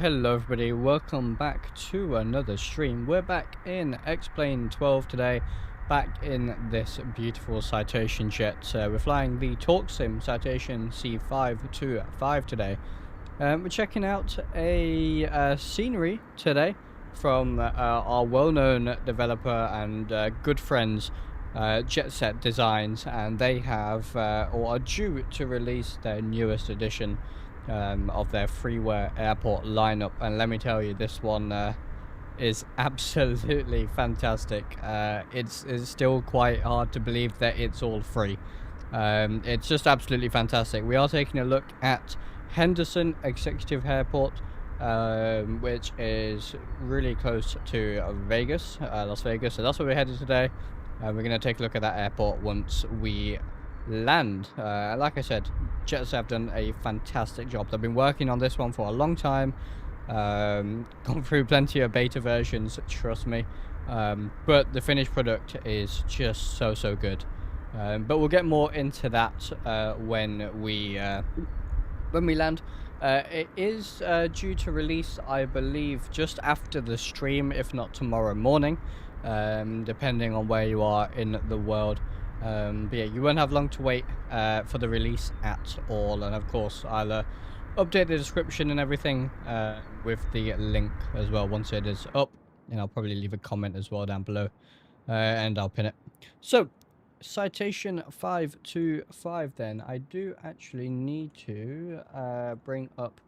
Hello everybody, welcome back to another stream. We're back in XP12 today, back in this beautiful citation jet. We're flying the TorqueSim Citation C525 today. We're checking out a scenery today from our well-known developer and good friends, Jetset Designs, and they have or are due to release their newest edition of their freeware airport lineup, and let me tell you, this one is absolutely fantastic. It's still quite hard to believe that it's all free. It's just absolutely fantastic. We are taking a look at Henderson Executive Airport, which is really close to Vegas, Las Vegas, so that's where we're headed today. We're going to take a look at that airport once we land. Like I said, Jets have done a fantastic job. They've been working on this one for a long time, gone through plenty of beta versions, trust me, but the finished product is just so good. But we'll get more into that when we land. It is due to release, I believe, just after the stream, if not tomorrow morning, depending on where you are in the world. But yeah, you won't have long to wait for the release at all, and of course I'll update the description and everything with the link as well once it is up, and I'll probably leave a comment as well down below, and I'll pin it. So citation 525, then I do actually need to bring up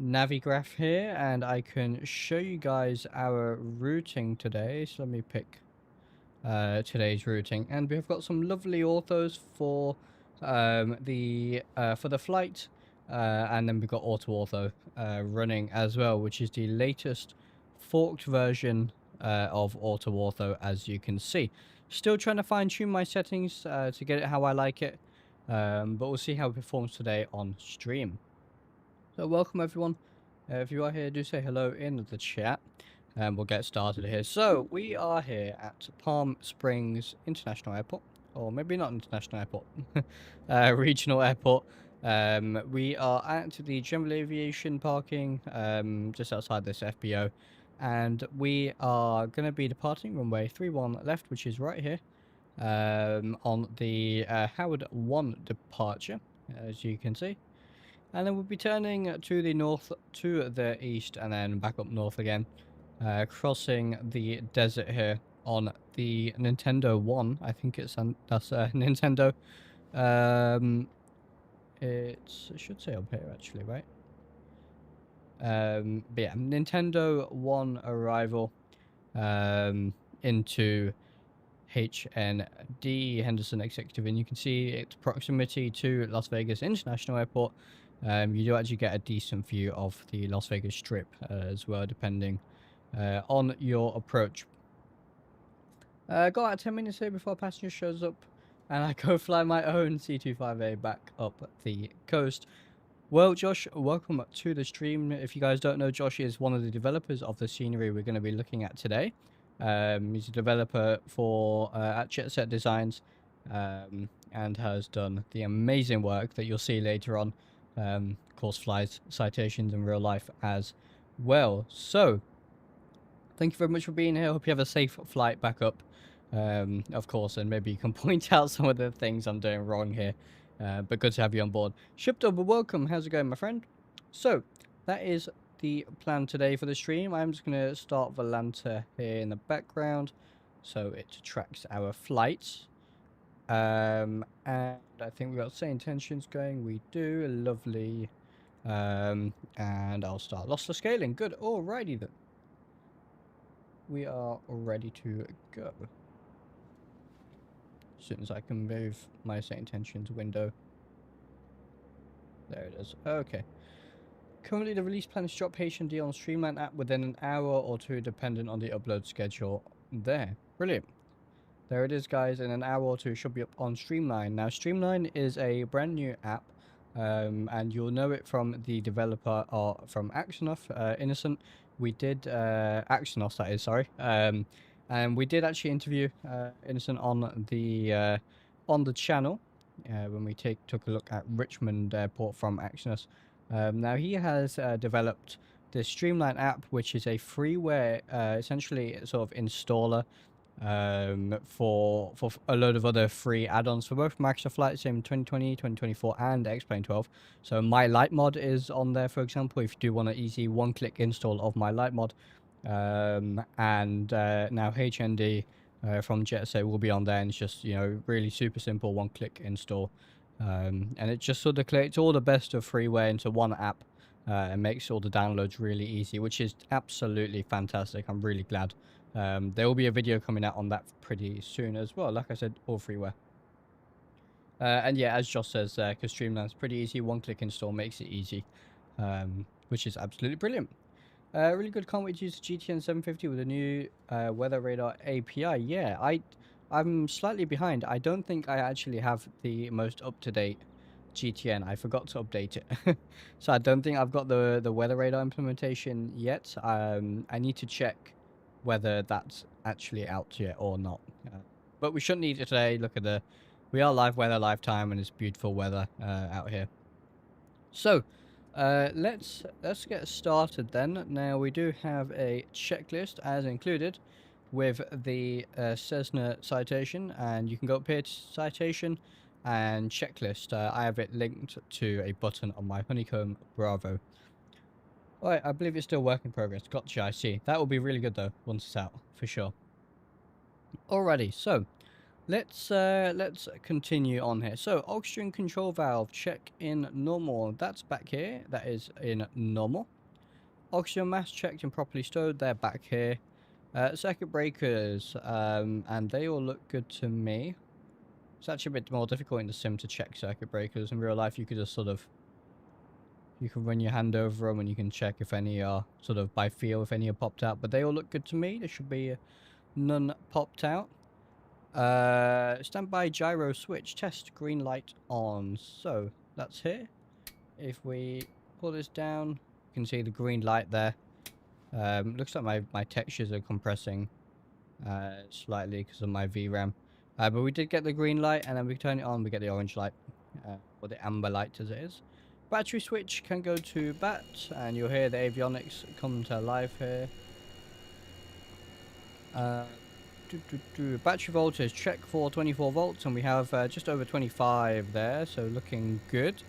Navigraph here, and I can show you guys our routing today. So let me pick today's routing, and we've got some lovely orthos for the flight, and then we've got auto ortho running as well, which is the latest forked version of auto ortho, as you can see. Still trying to fine tune my settings to get it how I like it, but we'll see how it performs today on stream. So welcome everyone. If you are here, do say hello in the chat, and we'll get started here. So we are here at Palm Springs International Airport, or maybe not International Airport, Regional Airport. We are at the General Aviation parking, just outside this FBO, and we are going to be departing runway 31 left, which is right here, on the Howard 1 departure, as you can see. And then we'll be turning to the north, to the east, and then back up north again, crossing the desert here on the Nintendo 1. I think that's Nintendo. It should say up here actually, right? But yeah, Nintendo 1 arrival into KHND Henderson Executive, and you can see its proximity to Las Vegas International Airport. You do actually get a decent view of the Las Vegas Strip as well, depending on your approach. Got about 10 minutes here before a passenger shows up, and I go fly my own C25A back up the coast. Well, Josh, welcome to the stream. If you guys don't know, Josh is one of the developers of the scenery we're going to be looking at today. He's a developer for at Jetset Designs, and has done the amazing work that you'll see later on. Of course, flies citations in real life as well. So thank you very much for being here. Hope you have a safe flight back up, of course, and maybe you can point out some of the things I'm doing wrong here. But good to have you on board. Shipped over, welcome. How's it going, my friend? So that is the plan today for the stream. I'm just going to start Volanta here in the background so it tracks our flights. And I think we've got the same intentions going. We do. Lovely. And I'll start lossless scaling. Good. Alrighty then. We are ready to go. As soon as I can move my set intentions window. There it is. Okay. Currently the release plan is to drop KHND on Streamline app within an hour or two, dependent on the upload schedule there. Brilliant. There it is, guys. In an hour or two, should be up on Streamline. Now, Streamline is a brand new app, and you'll know it from the developer or from Axonoff, Innocent. We did Axonoff, that is, sorry. And we did actually interview Innocent on the channel when we took a look at Richmond Airport from Axonoff. Now he has developed the Streamline app, which is a freeware, essentially sort of installer for a load of other free add-ons for both Microsoft Flight Sim 2020, 2024, and XP12. So My Light Mod is on there, for example, if you do want an easy one-click install of My Light Mod. And now HND from Jetset will be on there, and it's just, you know, really super simple one-click install. And it just sort of collects all the best of freeware into one app and makes all the downloads really easy, which is absolutely fantastic. I'm really glad. There will be a video coming out on that pretty soon as well. Like I said, all freeware. And yeah, as Josh says, because Streamline's pretty easy, one-click install makes it easy, which is absolutely brilliant. Really good. Can't wait to use the GTN 750 with a new weather radar API. Yeah, I'm slightly behind. I don't think I actually have the most up-to-date GTN. I forgot to update it. So I don't think I've got the weather radar implementation yet. I need to check whether that's actually out yet or not. But we shouldn't need it today. Look at we are live weather, live time, and it's beautiful weather out here. So let's get started then. Now we do have a checklist as included with the Cessna citation, and you can go up here to citation, and checklist. I have it linked to a button on my Honeycomb Bravo. Alright, I believe it's still work in progress. Gotcha, I see. That will be really good though, once it's out, for sure. Alrighty, so let's continue on here. So oxygen control valve, check in normal. That's back here. That is in normal. Oxygen mask checked and properly stowed. They're back here. Circuit breakers, and they all look good to me. It's actually a bit more difficult in the sim to check circuit breakers. In real life, you could just sort of, you can run your hand over them and you can check if any are sort of by feel, if any are popped out. But they all look good to me. There should be none popped out. Standby gyro switch test, green light on. So that's here. If we pull this down, you can see the green light there. Looks like my textures are compressing slightly because of my VRAM. But we did get the green light, and then we turn it on, we get the orange light, or the amber light as it is. Battery switch can go to bat, and you'll hear the avionics come to life here. Battery voltage, check for 24 volts, and we have just over 25 there, so looking good.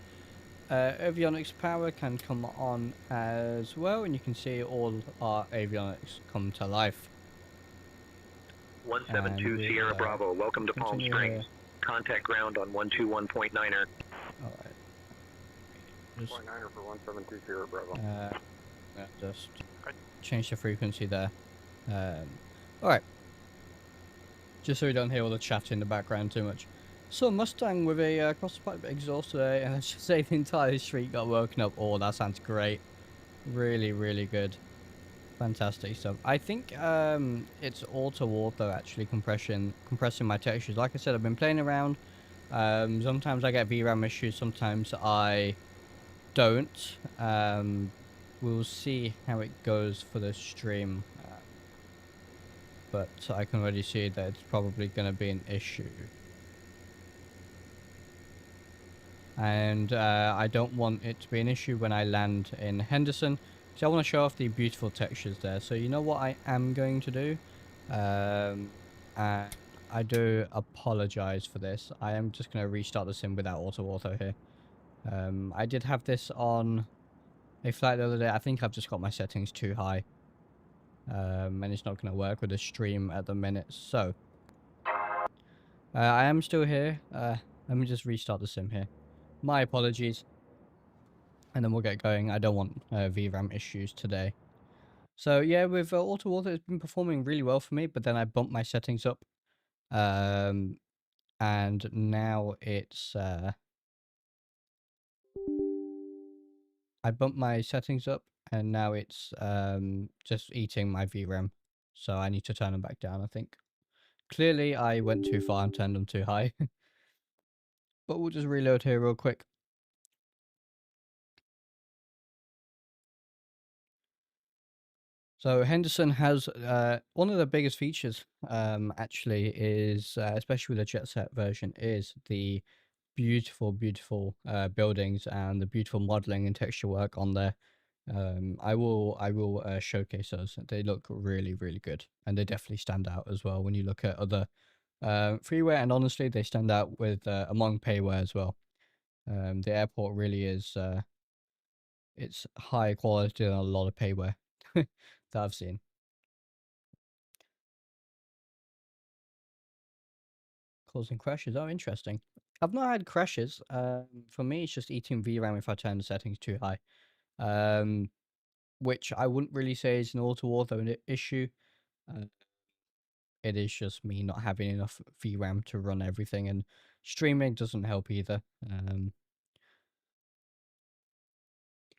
Avionics power can come on as well, and you can see all our avionics come to life. 172 Sierra Bravo, welcome to Palm Springs. Contact ground on 121.9er. Alright. 0.9er for 172 Sierra Bravo. Just change the frequency there. Alright. Just so we don't hear all the chat in the background too much. So Mustang with a cross-pipe exhaust today, and let's just say the entire street got woken up. Oh, that sounds great. Really, really good. Fantastic stuff. I think it's auto actually compressing my textures. Like I said, I've been playing around. Sometimes I get VRAM issues, sometimes I don't. We'll see how it goes for the stream. But I can already see that it's probably going to be an issue. And I don't want it to be an issue when I land in Henderson. So I want to show off the beautiful textures there. So you know what I am going to do? I do apologize for this. I am just going to restart the sim without auto here. I did have this on a flight the other day. I think I've just got my settings too high. And it's not going to work with the stream at the minute. So I am still here. Let me just restart the sim here. My apologies. And then we'll get going. I don't want VRAM issues today. So yeah, with auto it's been performing really well for me, but then I bumped my settings up. And now it's I bumped my settings up, and now it's just eating my VRAM. So I need to turn them back down, I think. Clearly I went too far and turned them too high. But we'll just reload here real quick. So Henderson has one of the biggest features actually is, especially with the Jetset version, is the beautiful buildings and the beautiful modeling and texture work on there. I will showcase those. They look really good, and they definitely stand out as well when you look at other freeware, and honestly they stand out with among payware as well. The airport really is it's high quality than a lot of payware that I've seen. Causing crashes. Oh, interesting. I've not had crashes. For me, it's just eating VRAM if I turn the settings too high. Which I wouldn't really say is an auto issue. It is just me not having enough VRAM to run everything, and streaming doesn't help either. And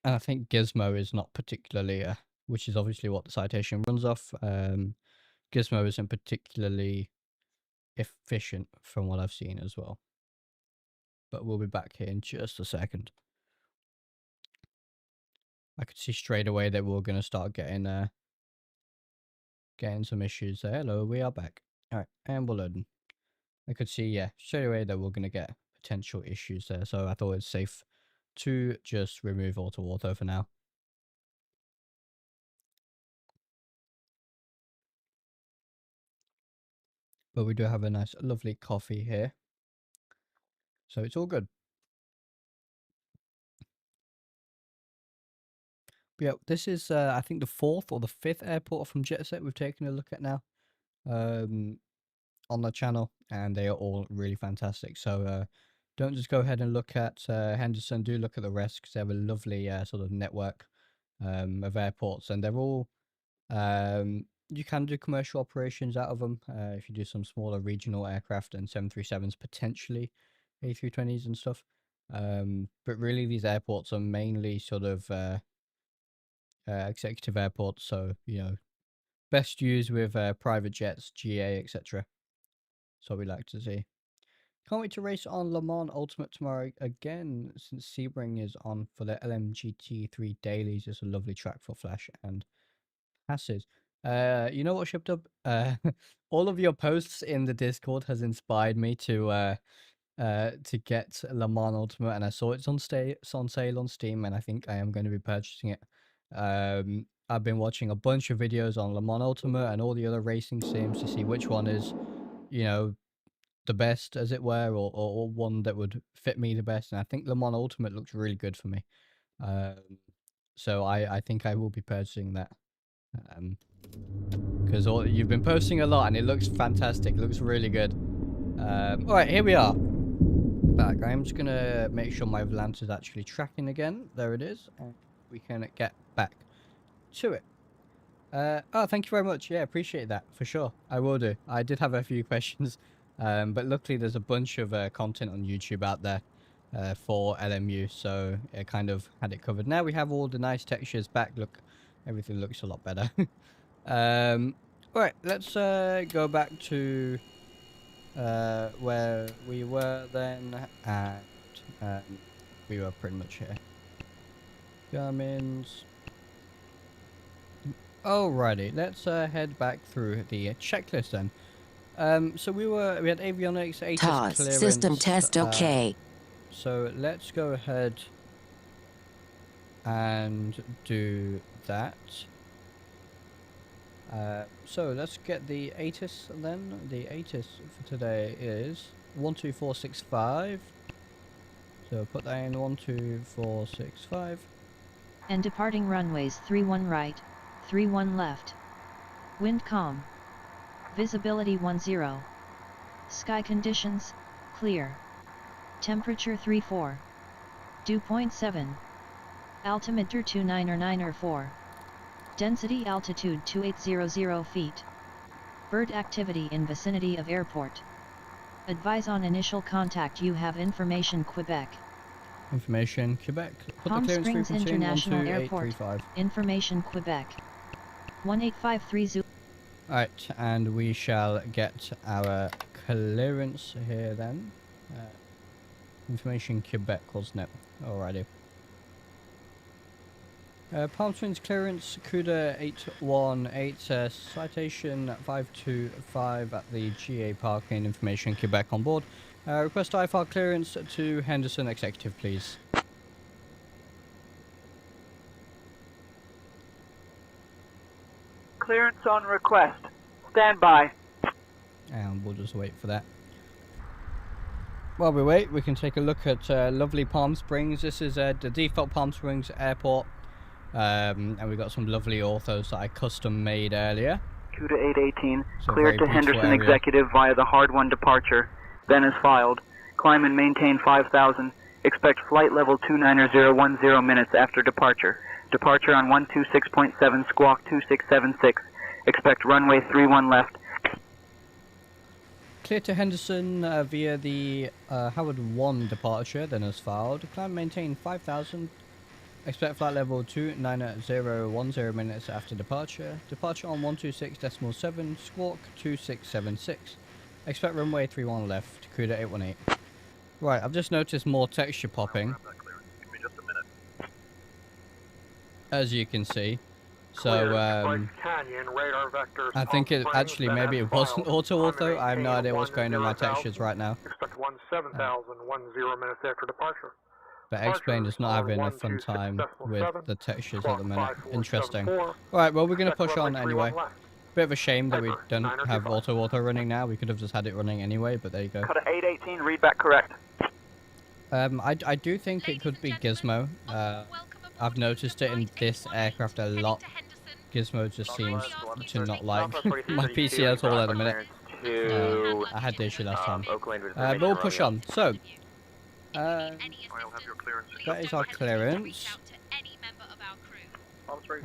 I think Gizmo is not particularly, which is obviously what the citation runs off. Gizmo isn't particularly efficient from what I've seen as well. But we'll be back here in just a second. I could see straight away that we're going to start getting some issues there. Hello, we are back. Alright, and we're loading. I could see, yeah, straight away that we're going to get potential issues there. So I thought it's safe to just remove auto for now. But we do have a nice, lovely coffee here. So it's all good. But yeah, this is I think the 4th or the 5th airport from Jetset we've taken a look at now on the channel, and they are all really fantastic. So don't just go ahead and look at Henderson, do look at the rest, because they have a lovely sort of network of airports, and they're all you can do commercial operations out of them if you do some smaller regional aircraft and 737s, potentially A320s and stuff. But really these airports are mainly sort of executive airports, so best used with private jets, GA, etc. So we like to see. Can't wait to race on Le Mans Ultimate tomorrow again, since Sebring is on for the LMGT3 dailies. It's a lovely track for Flash and passes. You know what, ShipDub? All of your posts in the Discord has inspired me to get Le Mans Ultimate, and I saw it's on sale on Steam, and I think I am going to be purchasing it. I've been watching a bunch of videos on Le Mans Ultimate and all the other racing sims to see which one is, the best, as it were, or one that would fit me the best. And I think Le Mans Ultimate looks really good for me. So I think I will be purchasing that. Because you've been posting a lot and it looks fantastic. It looks really good. Alright, here we are. Back. I'm just going to make sure my Volante is actually tracking again. There it is. And we can get back to it. Oh, thank you very much. Yeah, appreciate that, for sure. I will do. I did have a few questions, but luckily there's a bunch of content on YouTube out there for LMU, so it kind of had it covered. Now we have all the nice textures back. Look, everything looks a lot better. Alright, let's go back to where we were then, and we were pretty much here. Garmin's. Alrighty, let's head back through the checklist then. So we had avionics, ATIS TOS, clearance. system test okay. So let's go ahead and do that. So let's get the ATIS then. The ATIS for today is 12465. So put that in 12465. And departing runways 31 right, 31 left. Wind calm. Visibility 10. Sky conditions, clear. Temperature 34. Dew point 7. Altimeter 294. Density altitude 2800 feet. Bird activity in vicinity of airport. Advise on initial contact. You have information Quebec. Information Quebec. Put Palm the clearance Springs frequency International in Airport. 12835. Information Quebec. 18530. Alright, and we shall get our clearance here then. Information Quebec, wasn't it? Alrighty. Palm Springs clearance, CUDA 818, citation 525 at the GA parking. Information Quebec on board. Request IFR clearance to Henderson Executive, please. Clearance on request. Stand by. And we'll just wait for that. While we wait, we can take a look at lovely Palm Springs. This is the default Palm Springs airport. And we've got some lovely orthos that I custom made earlier. CUDA 818, So cleared to Henderson area. Executive via the hard one departure. Then is filed. Climb and maintain 5,000. Expect flight level 29010 minutes after departure. Departure on 126.7 squawk 2676. Expect runway 31 left. Clear to Henderson via the Howard 1 departure, then as filed. Climb maintain 5,000. Expect flight level 29010 minutes after departure. Departure on 126.7 squawk 2676. Expect runway 31 left. CUDA 818. Right, I've just noticed more texture popping. As you can see. So, I think it actually, maybe it wasn't auto. I have no idea what's going on in my textures right now. Expect 17,010 minutes after departure. But X-Plane is not having a fun time with the textures at the minute. Interesting. Alright, well, we're going to push on anyway. Bit of a shame that we don't have auto running now. We could have just had it running anyway, but there you go. CUDA 818, read back correct. I do think it could be Gizmo. I've noticed it in this aircraft a lot. Gizmo just seems to not like my PC at all at the minute. I had the issue last time. But we'll push on. So, that is our clearance. Do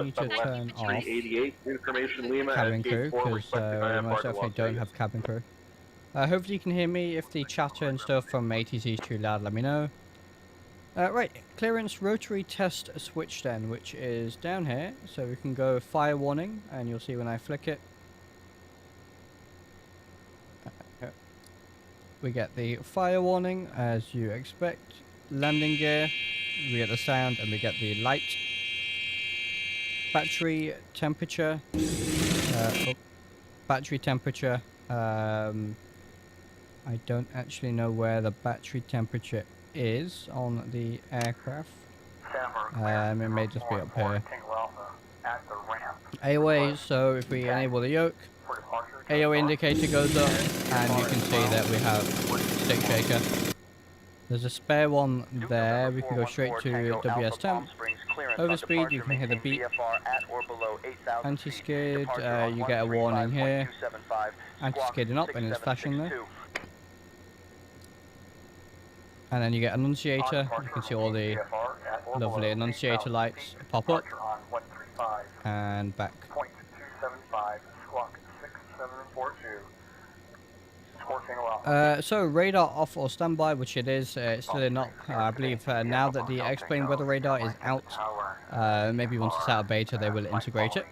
need to turn off cabin crew, because we most definitely don't have cabin crew. Hopefully you can hear me. If the chatter and stuff from ATC is too loud, let me know. Right, clearance rotary test switch then, which is down here. So we can go fire warning, and you'll see when I flick it. We get the fire warning, as you expect. Landing gear, we get the sound, and we get the light. Battery temperature. Battery temperature. I don't actually know where the battery temperature is on the aircraft. It may just be up here. AOA, so if we enable the yoke, AOA indicator goes up, and you can see that we have stick shaker. There's a spare one there. We can go straight to WS temp. Overspeed, you can hear the beep. Anti-skid, you get a warning here. Anti-skidding up, and it's flashing there. And then you get annunciator. You can see all the lovely annunciator lights pop up and back. So radar off or standby, which it is. It's still not. I believe now that the X-plane weather radar is out, maybe once it's out of beta, they will integrate it.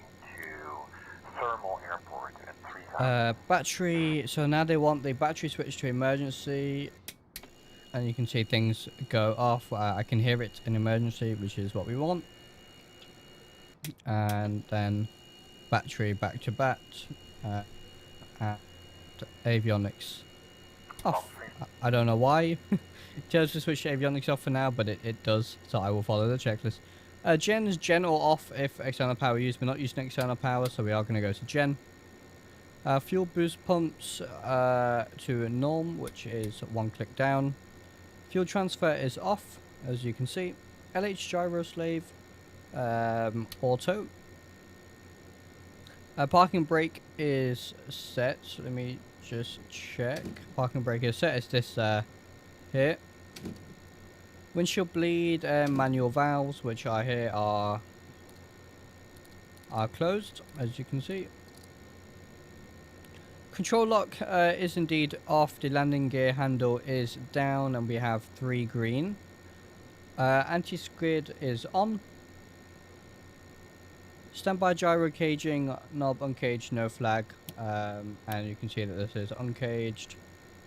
Battery. So now they want the battery switch to emergency. And you can see things go off. I can hear it in emergency, which is what we want. And then battery back to bat. And avionics off. I don't know why. It tells to switch avionics off for now, but it does. So I will follow the checklist. Gen is gen or off if external power used. We're not using external power, so we are going to go to gen. Fuel boost pumps to norm, which is one click down. Fuel transfer is off, as you can see. LH gyro slave, auto. Parking brake is set. So let me just check. Parking brake is set. It's this here. Windshield bleed and manual valves, which are here, are closed, as you can see. Control lock is indeed off. The landing gear handle is down, and we have 3 green. Anti-skid is on. Standby gyro caging knob uncaged, no flag. And you can see that this is uncaged.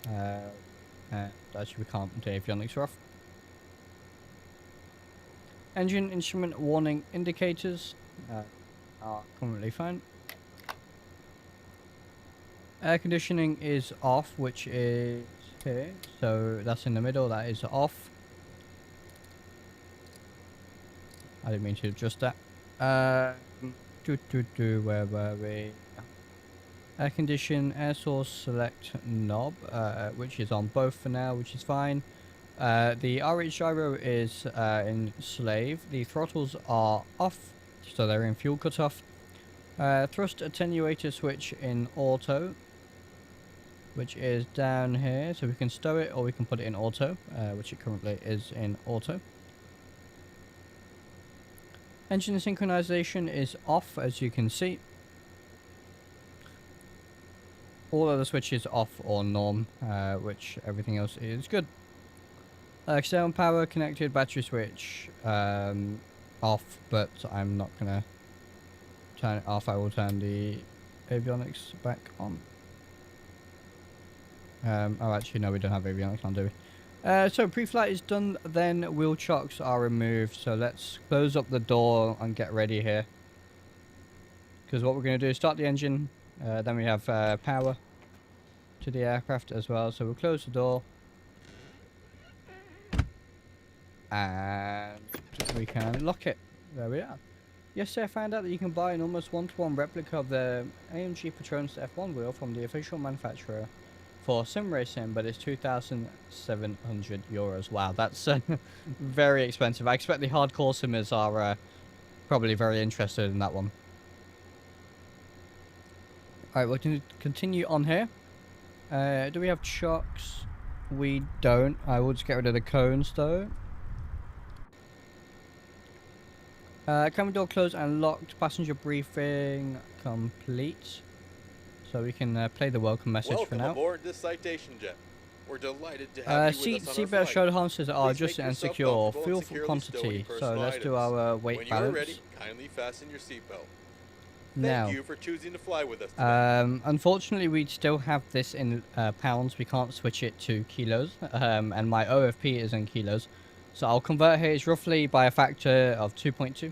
And actually we can't. The avionics are off. Engine instrument warning indicators are currently fine. Air conditioning is off, which is here. So that's in the middle. That is off. I didn't mean to adjust that. Where were we? Air condition, air source select knob, which is on both for now, which is fine. The RH gyro is in slave. The throttles are off, so they're in fuel cutoff. Thrust attenuator switch in auto, which is down here, so we can stow it or we can put it in auto, which it currently is in auto. Engine synchronization is off, as you can see. All other switches off or norm, which everything else is good. External power connected, battery switch off, but I'm not gonna turn it off. I will turn the avionics back on. Oh, actually, no, we don't have avionics on, do we? So pre-flight is done, then wheel chocks are removed. So let's close up the door and get ready here. Because what we're going to do is start the engine. Then we have power to the aircraft as well. So we'll close the door. And we can lock it. There we are. Yesterday I found out that you can buy an almost one-to-one replica of the AMG Patronus F1 wheel from the official manufacturer for sim racing, but it's 2,700 euros. Wow, that's very expensive. I expect the hardcore simmers are probably very interested in that one. Alright, we'll continue on here. Do we have chocks? We don't. I will just get rid of the cones though. Cabin door closed and locked. Passenger briefing complete. So we can play the welcome message for now. Welcome aboard this citation jet. We're delighted to have you with us on our Seatbelt flight. shoulder harnesses are Please adjusted make and yourself secure. comfortable Fuel and for securely stow any quantity. So personal let's do items. our weight When balance. you are ready, kindly fasten your seatbelt. Now, Thank you for choosing to fly with us today. unfortunately, we still have this in pounds. We can't switch it to kilos, and my OFP is in kilos. So I'll convert here. It's roughly by a factor of 2.2.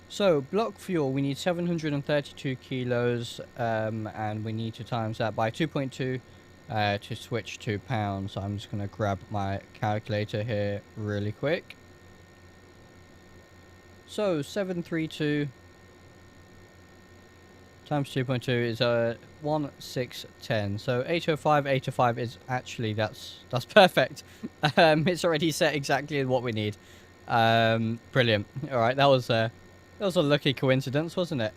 So block fuel, we need 732 kilos, and we need to times that by 2.2 to switch to pounds. So I'm just going to grab my calculator here really quick. So 732 times 2.2 is 1610. So 805 is actually that's perfect. It's already set exactly what we need. Brilliant. All right, that was a lucky coincidence, wasn't it?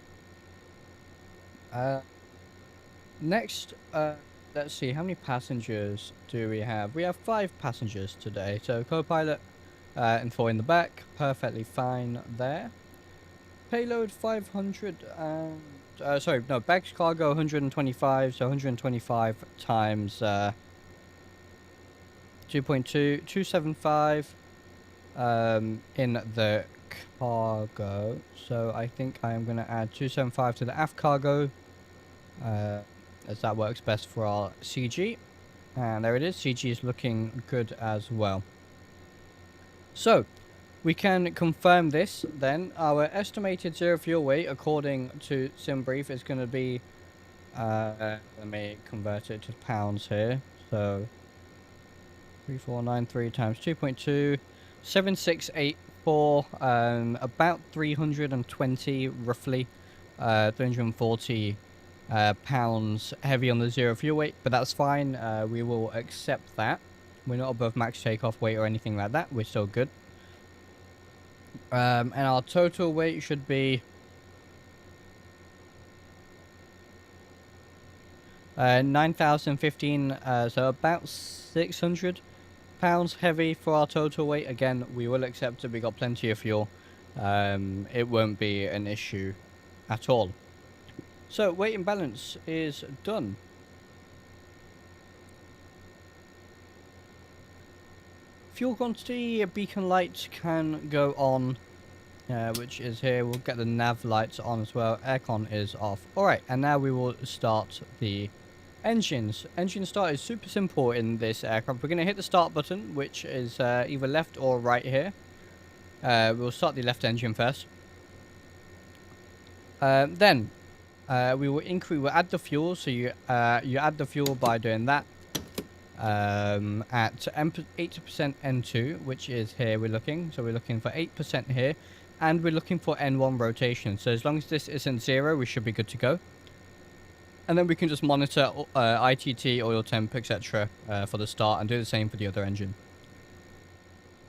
Next, let's see, how many passengers do we have? We have 5 passengers today. So co-pilot and 4 in the back, perfectly fine there. Payload 500 and sorry, no, bags cargo 125, so 125 times 2.2, 275 in the cargo. So I think I am going to add 275 to the aft cargo, as that works best for our CG. And there it is, CG is looking good as well. So we can confirm this then. Our estimated zero fuel weight according to SimBrief is going to be, let me convert it to pounds here. So 3493 times 2.2, 7684, about 320 roughly, 340 pounds heavy on the zero fuel weight, but that's fine. We will accept that. We're not above max takeoff weight or anything like that. We're still good. And our total weight should be 9,015, so about 600 pounds heavy for our total weight. Again, we will accept it. We got plenty of fuel. It won't be an issue at all. So weight and balance is done. Fuel quantity, beacon lights can go on, which is here. We'll get the nav lights on as well. Aircon is off. Alright, and now we will start the engines. Engine start is super simple in this aircraft. We're going to hit the start button, which is either left or right here. We'll start the left engine first. Then we'll add the fuel. So you add the fuel by doing that. At 8% N2, which is here we're looking. So we're looking for 8% here. And we're looking for N1 rotation. So as long as this isn't 0, we should be good to go. And then we can just monitor ITT, oil temp, etc. For the start, and do the same for the other engine.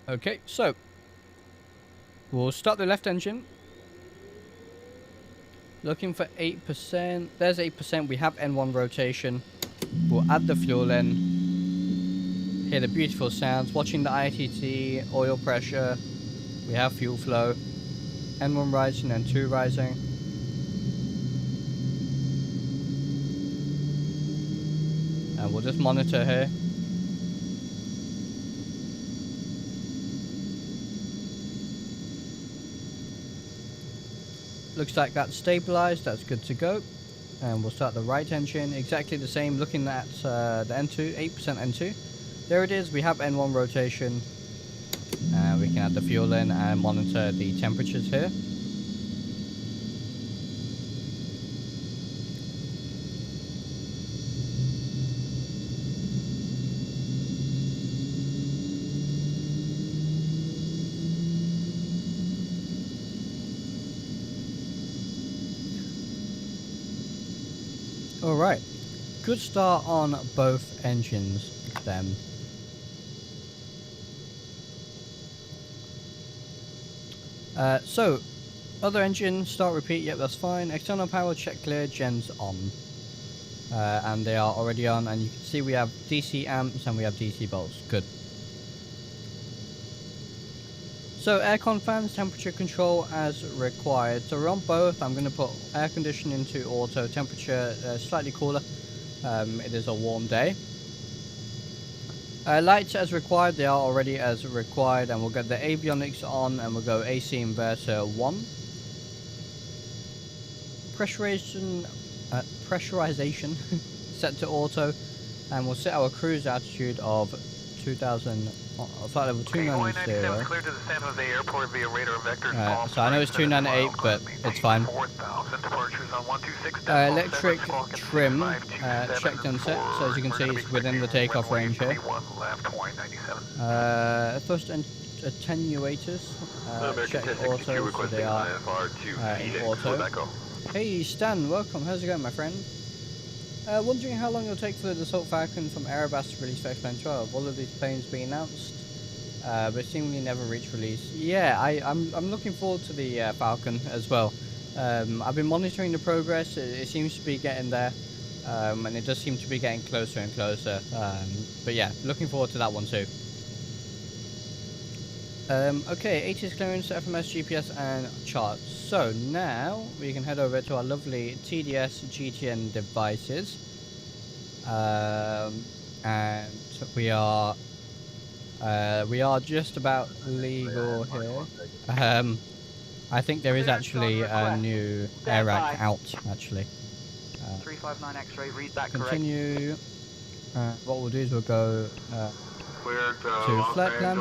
Okay, so we'll start the left engine. Looking for 8%. There's 8%. We have N1 rotation. We'll add the fuel in. Hear the beautiful sounds. Watching the ITT, oil pressure. We have fuel flow. N1 rising, N2 rising. And we'll just monitor here. Looks like that's stabilized. That's good to go. And we'll start the right engine. Exactly the same. Looking at the N2, 8% N2. There it is. We have N1 rotation. We can add the fuel in and monitor the temperatures here. Alright, good start on both engines then. So, other engine, start, repeat, yep, that's fine. External power, check clear, gens on. And they are already on, and you can see we have DC amps and we have DC volts. Good. So aircon fans, temperature control as required. So we're on both. I'm going to put air conditioning into auto, temperature slightly cooler. It is a warm day. Lights as required, they are already as required, and we'll get the avionics on, and we'll go AC inverter 1. Pressurization set to auto, and we'll set our cruise altitude of 2000, flight level 290. Clear to the San Jose Airport via radar vector. So I know it's 298, but it's fine. Electric trim checked and set, so as you can see it's within the takeoff range here. Thrust attenuators checked auto, so they are in auto. Hey Stan, welcome, how's it going my friend? Wondering how long it'll take for the Dassault Falcon from Airbus to release for XP12. All of these planes being announced, but seemingly never reach release. Yeah, I'm looking forward to the Falcon as well. I've been monitoring the progress. It seems to be getting there, and it does seem to be getting closer and closer. But yeah, looking forward to that one too. Okay, 80s clearance, FMS, GPS, and charts. So now we can head over to our lovely TDS GTN devices, and we are just about legal here. I think there is actually a new air rack out actually. 359 X-ray, read that continue. What we'll do is we'll go. To flat plan.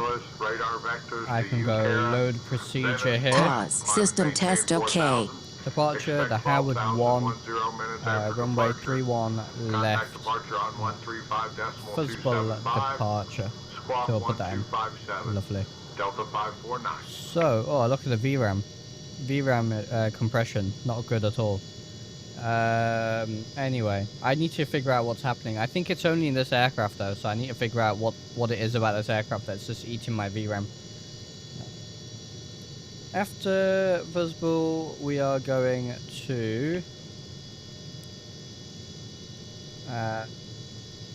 I can go load procedure here. Pause. System test OK. Departure, the Howard 1, runway 31 left. Fuzzball departure. So we'll put that in. Lovely. So, oh look at the VRAM. VRAM compression, not good at all. Anyway, I need to figure out what's happening. I think it's only in this aircraft though, so I need to figure out what it is about this aircraft that's just eating my VRAM. After Fuzzball, we are going to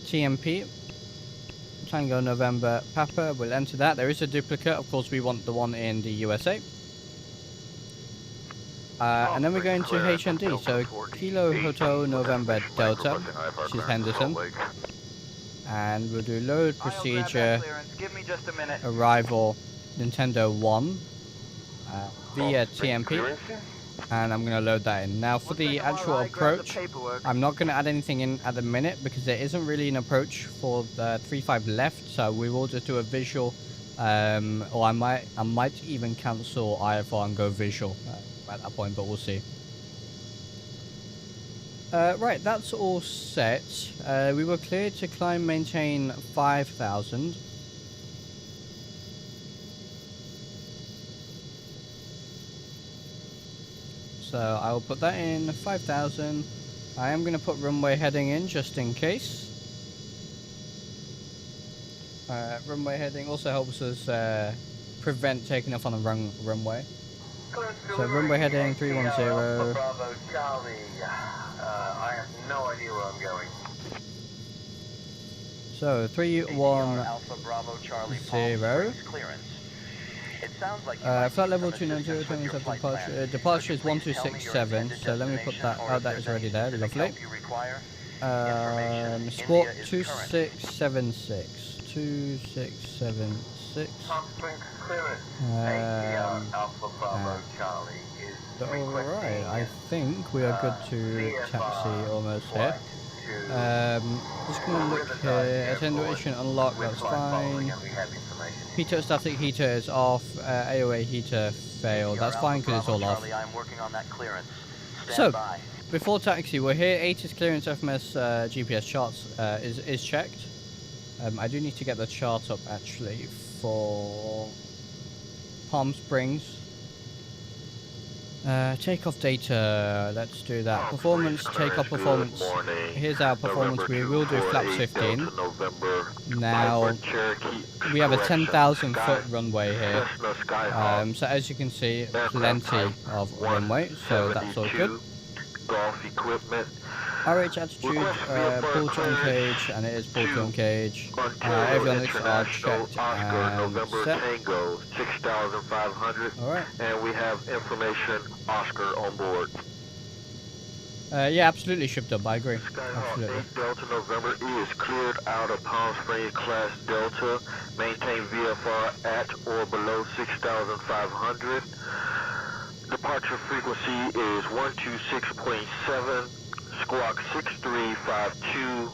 TMP, Tango November Papa. We'll enter that. There is a duplicate, of course we want the one in the USA. And then we're going to KHND, so Kilo Hotel November Delta, which is Henderson. And we'll do load procedure, arrival Nintendo 1 via TMP. And I'm going to load that in. Now for the actual approach, I'm not going to add anything in at the minute because there isn't really an approach for the 35 left, so we will just do a visual, or I might even cancel IFR and go visual. At that point, but we'll see. Right, that's all set. We were cleared to climb, maintain 5,000. So I will put that in 5,000. I am going to put runway heading in just in case. Runway heading also helps us prevent taking off on the wrong runway. So runway heading 310. Bravo Charlie. I have no idea where I'm going. So 310. Flight level 290. Departure is 1267. So let me put that. Oh, that is already there. Lovely. Squawk 2676. 2676. Alright, I think we are good to taxi almost here. Just gonna look here. Attenuation unlocked, that's fine. Heater, static heater is off. AOA heater failed. That's fine because it's all off. So, before taxi, we're here. 80's clearance FMS GPS charts is checked. I do need to get the chart up actually for Palm Springs. Takeoff data, let's do that. Performance, takeoff performance. Here's our performance. We will do flaps 15. Now, we have a 10,000 foot runway here. So as you can see, plenty of runway, so that's all good. RH attitude, pull to on cage, and it is pull to on cage. Avionics are checked and set. 6,500. Alright. And we have information Oscar on board. Yeah, absolutely shipped up, I agree. Skyhawk Absolutely. 8 Delta November is cleared out of Palm Springs class Delta. Maintain VFR at or below 6,500. Departure frequency is 126.7. Squawk 6352.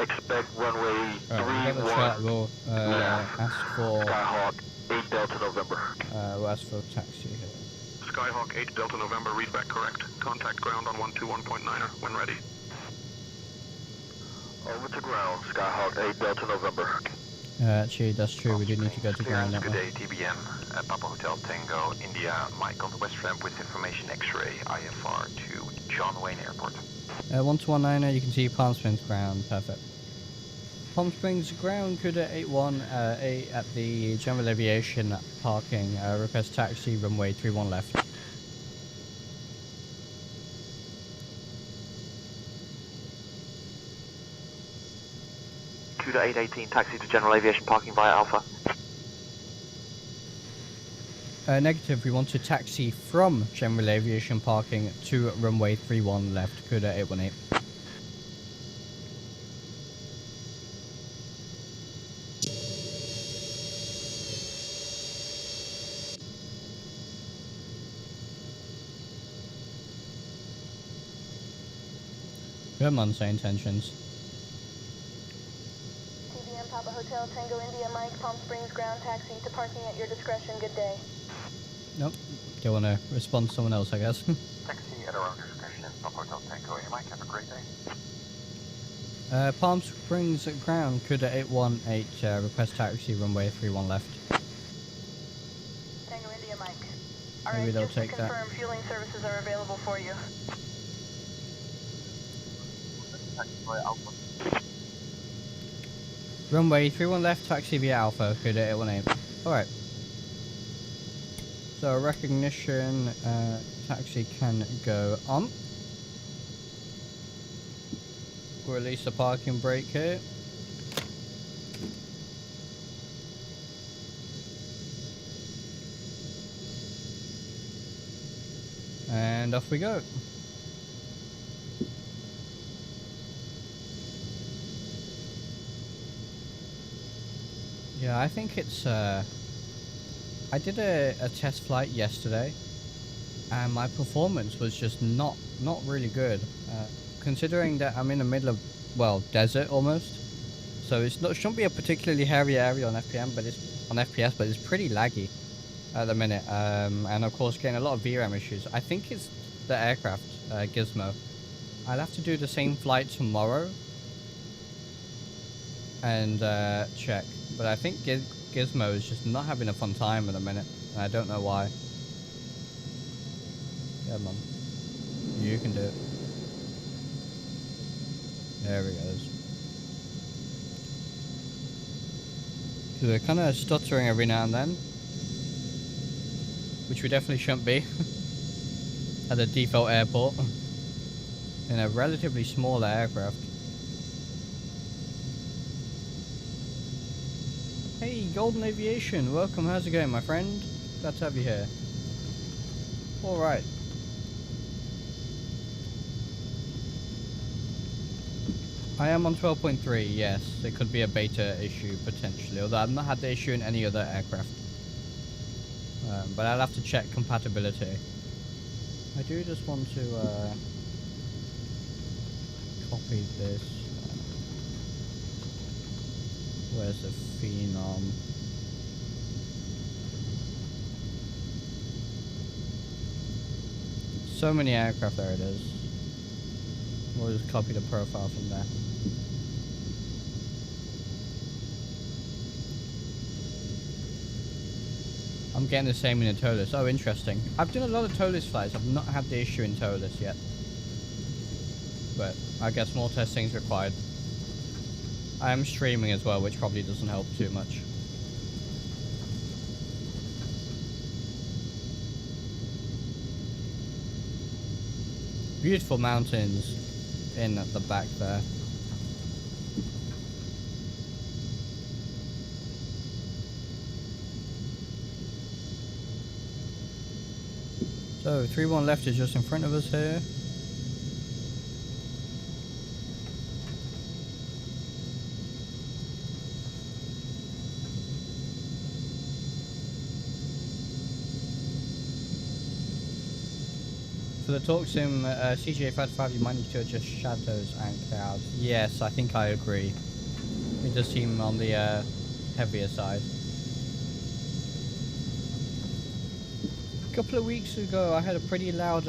Expect runway 31. We'll ask for Skyhawk 8 Delta November. we'll ask for taxi here. Skyhawk 8 Delta November, read back correct. Contact ground on 121.9er when ready. Over to ground, Skyhawk 8 Delta November. Actually, that's true. We do need to go to ground. Good day, TBM. Papa Hotel Tango, India. Mike on the west ramp with information X-ray, IFR to John Wayne Airport. 121.9er, you can see Palm Springs ground. Perfect. Palm Springs ground, CUDA 818 at the General Aviation parking. Request taxi, runway 31 left. CUDA 818, taxi to General Aviation parking via Alpha. Negative, we want to taxi from General Aviation parking to runway 31 left, CUDA 818. Come on, say intentions. TBM Papa Hotel Tango India Mike, Palm Springs ground taxi to parking at your discretion. Good day. Nope. Do you want to respond to someone else, I guess? Taxi at our own discretion, Papa Hotel Tango. Mike, have a great day. Palm Springs ground, CUDA 818, request taxi, runway 31 left. Tango India Mike. Maybe Alright, they'll just to take that. confirm, fueling services are available for you. Runway 31 left, taxi via Alpha, CUDA 818. Alright. So recognition, taxi can go on. Release the parking brake here. And off we go. Yeah, I think it's I did a test flight yesterday and my performance was just not really good, considering that I'm in the middle of, well, desert almost, so it's not, shouldn't be a particularly hairy area on FPM, but it's on FPS, but it's pretty laggy at the minute, and of course getting a lot of VRAM issues. I think it's the aircraft gizmo. I'll have to do the same flight tomorrow and check, but I think Gizmo is just not having a fun time at the minute, and I don't know why. Yeah, Mum. You can do it. There he goes. Because we're kind of stuttering every now and then, which we definitely shouldn't be at the default airport in a relatively small aircraft. Hey, Golden Aviation, welcome. How's it going, my friend? Glad to have you here. Alright. I am on 12.3, yes. It could be a beta issue, potentially. Although I've not had the issue in any other aircraft. But I'll have to check compatibility. I do just want to copy this. Where's the Phenom? So many aircraft, there it is. We'll just copy the profile from there. I'm getting the same in the TOLUS. Oh, interesting. I've done a lot of TOLUS flights. I've not had the issue in TOLUS yet. But I guess more testing is required. I am streaming as well, which probably doesn't help too much. Beautiful mountains in at the back there. So 3-1 left is just in front of us here. For the TorqueSim CJ525, you might need to adjust shadows and clouds. Yes, I think I agree. It does seem on the heavier side. A couple of weeks ago, I had a pretty loud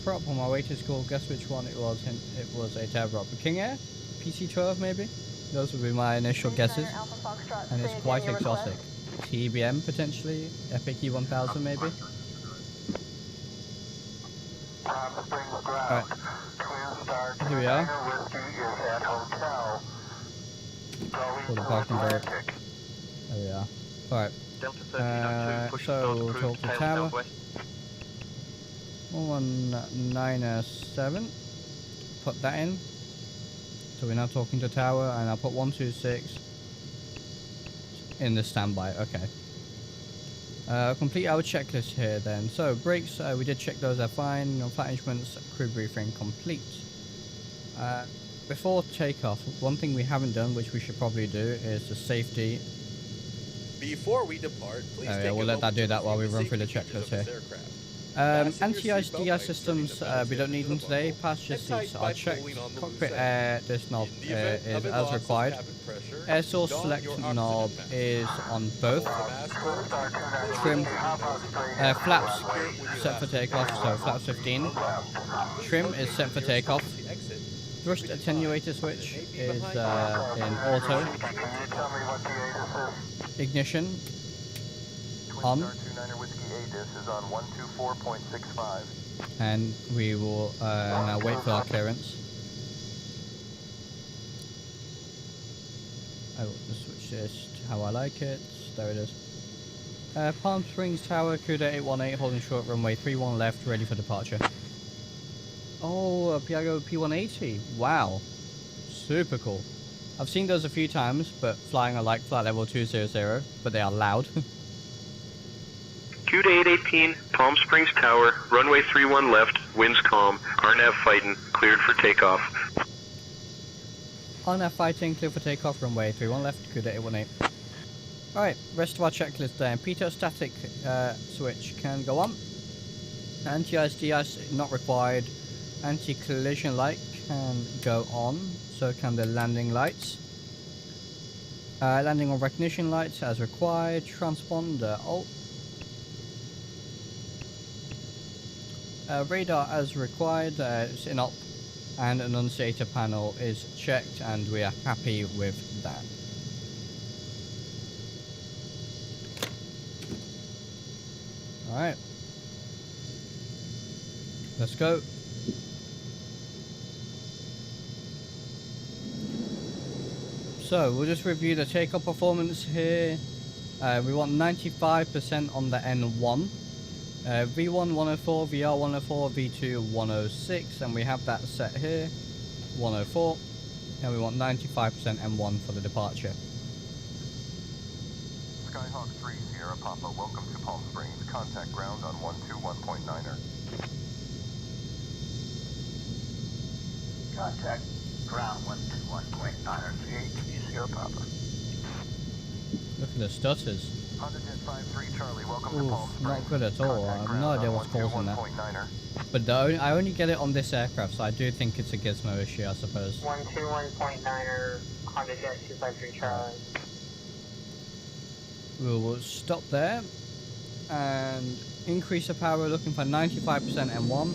prop on my way to school. Guess which one it was? It was a turbo prop. King Air? PC12 maybe? Those would be my initial guesses. And it's quite exotic. TBM potentially? Epic E1000 maybe? Alright. Here we are. For the parking brake. There we are. Alright. So talk to tower. 11907. Put that in. So we're now talking to tower, and I'll put 126 in the standby. Okay. Complete our checklist here then. So brakes, we did check those are fine. No flight instruments, crew briefing complete. Before takeoff, one thing we haven't done, which we should probably do, is the safety. Before we depart, please take we'll let that do that while we run through the checklist here. Anti-ice DI systems, we don't need them today. Passenger seats are checked. Cockpit air, this knob is as required. Air source select knob is on both. Trim, flaps set for takeoff, so flaps 15. Trim is set for takeoff. Thrust attenuator switch is in auto. Ignition on. And we will now wait for our clearance. I will just switch this to how I like it. There it is. Palm Springs Tower, CUDA 818, holding short runway 31 left, ready for departure. Oh, a Piaggio P180. Wow. Super cool. I've seen those a few times, but flying are like flight level 200, but they are loud. CUDA 818, Palm Springs Tower, runway 31 left, winds calm, RNAV fighting, cleared for takeoff. RNAV fighting, cleared for takeoff, runway 31 left, CUDA 818. Alright, rest of our checklist then. Pitot static switch can go on. Anti-ice de-ice not required. Anti-collision light can go on, so can the landing lights. Landing on recognition lights as required. Transponder alt. Radar as required, it's in op, and annunciator panel is checked, and we are happy with that. Alright, let's go. So we'll just review the takeoff performance here. We want 95% on the N1. V1 104, VR 104, V2 106, and we have that set here, 104, and we want 95% M1 for the departure. Skyhawk 3, Sierra Papa, welcome to Palm Springs. Contact ground on 121.9er. Contact ground 121.9er, CHND Sierra Papa. Look at the stutters. Hondajet 53 Charlie, welcome Oof, to Palm Springs. not good at all. I have no idea what's causing that. But I only get it on this aircraft, so I do think it's a gizmo issue, I suppose. 121.9er, Hondajet 253 Charlie. We will stop there and increase the power, looking for 95% M1.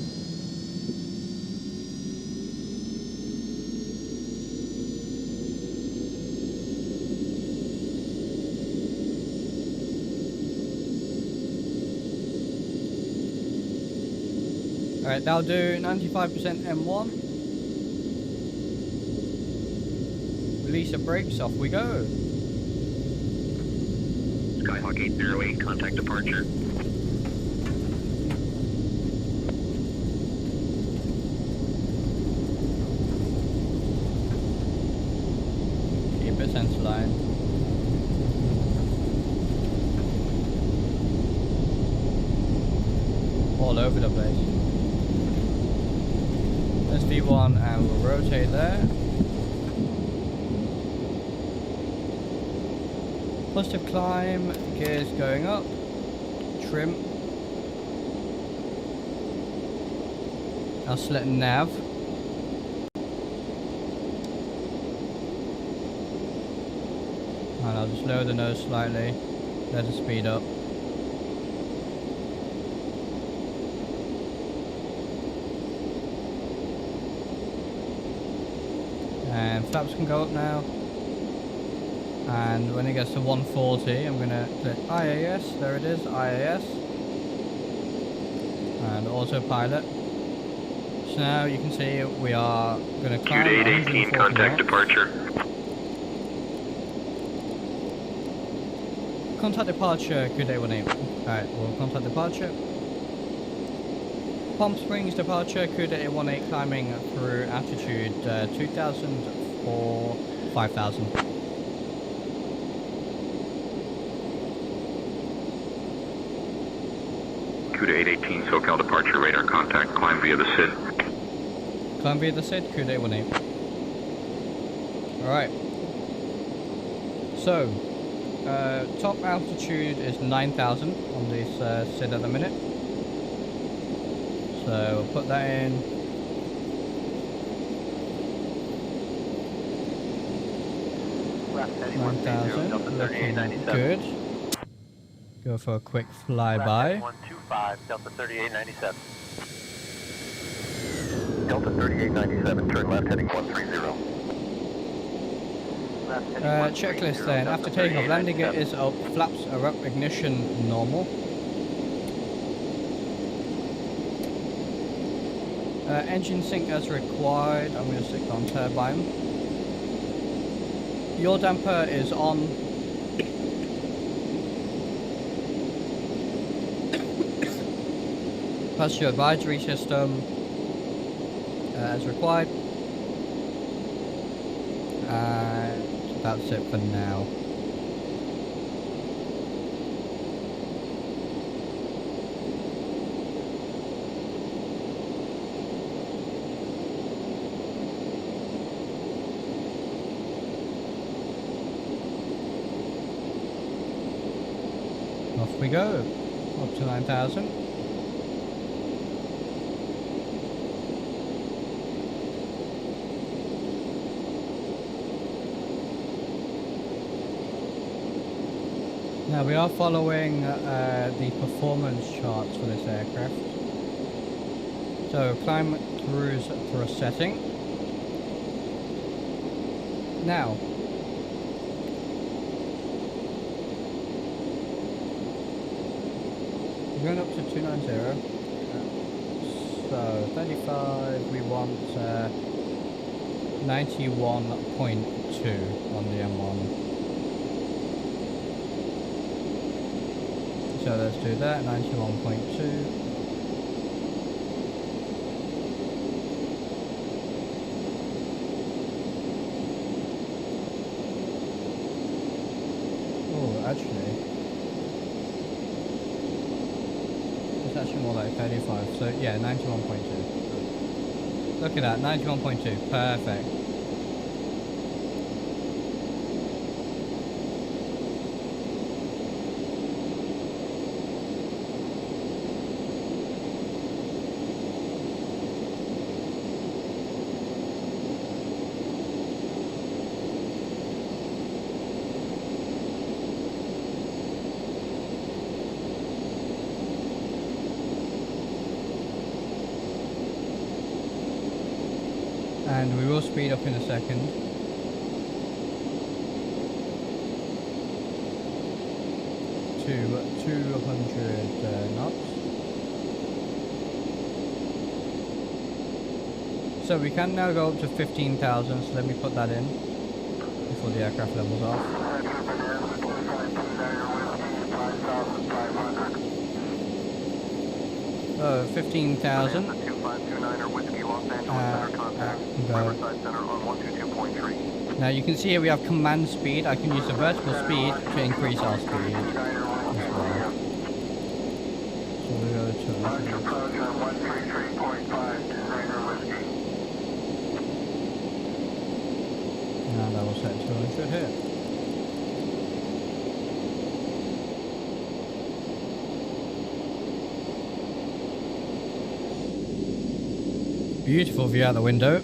Alright, that'll do 95% M1. Release the brakes, off we go. Skyhawk 808, contact departure. Keep it center line. All over the place. There's V1 and we'll rotate there. Positive climb, gears going up, trim. I'll select nav. And I'll just lower the nose slightly, let it speed up. And flaps can go up now. And when it gets to 140, I'm going to click IAS, there it is, IAS. And autopilot. So now you can see we are going to climb 818, contact departure. Contact departure, good day 18. Alright, we'll contact departure. Palm Springs departure, CUDA 818 climbing through altitude 2000 or 5000. CUDA 818, SoCal departure, radar contact, climb via the SID. Climb via the SID, CUDA 818. Alright. So, top altitude is 9,000 on this SID at the minute. So we'll put that in. Left heading 9,000, looking good. Go for a quick flyby. 125, Delta 3897. Delta 3897, turn left heading 130. Checklist then. After takeoff, landing gear is up, flaps are up, ignition normal. Engine sync as required. I'm going to stick on turbine. Yaw damper is on. Passenger advisory system as required. And that's it for now. Off we go, up to 9,000. Now we are following the performance charts for this aircraft. So climb cruise thrust setting. Now, we're going up to 290. So 35, we want 91.2 on the M1. So let's do that, 91.2. Oh, actually, it's actually more like 35. So yeah, 91.2. Look at that, 91.2. Perfect. And we will speed up in a second. To 200 knots. So we can now go up to 15,000, so let me put that in before the aircraft levels off. 15,000. 2529er Whiskey Los Angeles Center contact. Riverside Center on 122.3. Now you can see here we have command speed. I can use the vertical speed to increase our speed as well. So we go to and that will set to 200 here. Beautiful view out the window.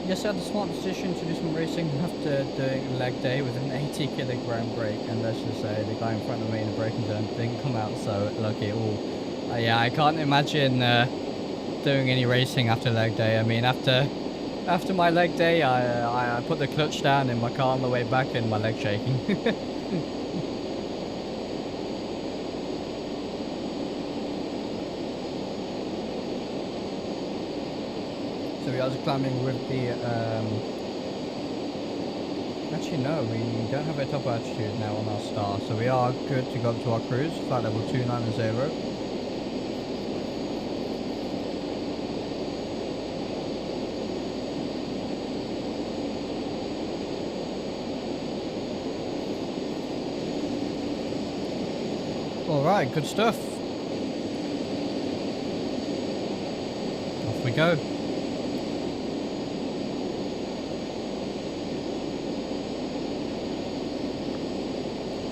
Yes, I had the smart decision to do some racing after doing leg day with an 80 kilogram brake, and let's just say the guy in front of me in the braking zone didn't come out so lucky at all. Yeah, I can't imagine doing any racing after leg day. I mean, after my leg day, I put the clutch down in my car on the way back and my leg's shaking. So we are climbing with the, actually no, we don't have a top altitude now on our star, so we are good to go up to our cruise, flight level 290. Alright, good stuff. Off we go.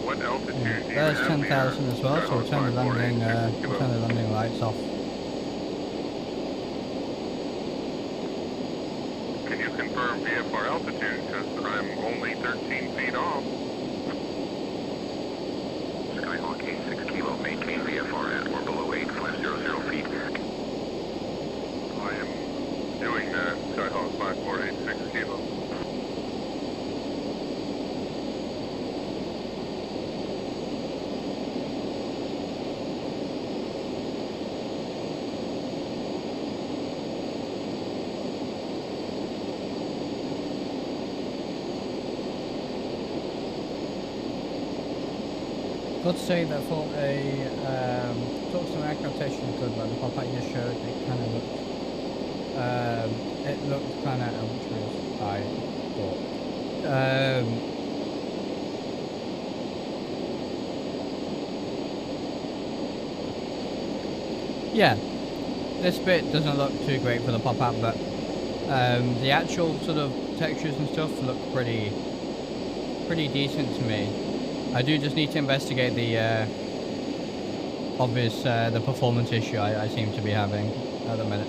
What altitude do you There's have 10,000 as well, so we'll turn the landing, lights off. Can you confirm VFR altitude? Because I'm only 13 feet off. Skyhawk 86 Kilo, maintain VFR at or below 8500 feet. I am doing that, Skyhawk 5486 Kilo. Got to say that for a TorqueSim aircraft rotation good, like the pop-out you showed, it kind of looked, kind of, which was I thought. Yeah, this bit doesn't look too great for the pop-out, but the actual sort of textures and stuff look pretty decent to me. I do just need to investigate the obvious the performance issue I seem to be having at the minute.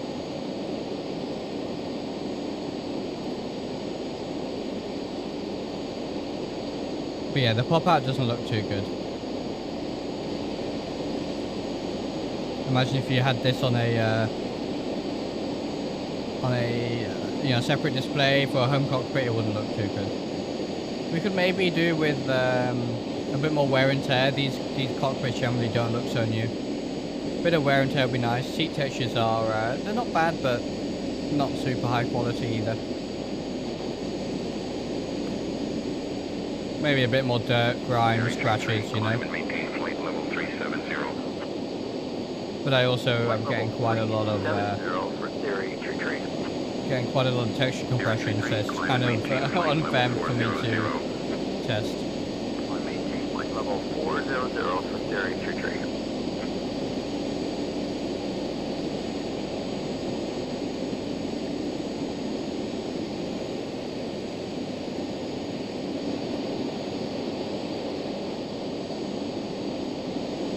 But yeah, the pop-out doesn't look too good. Imagine if you had this on a separate display for a home cockpit, it wouldn't look too good. We could maybe do with a bit more wear and tear. These cockpits generally don't look so new. A bit of wear and tear would be nice. Seat textures are they're not bad, but not super high quality either. Maybe a bit more dirt, grime, scratches, you know. But I also am getting quite a lot of texture compression, so it's kind of unfair for me to test. Maintain flight level 400 for steering trajectory.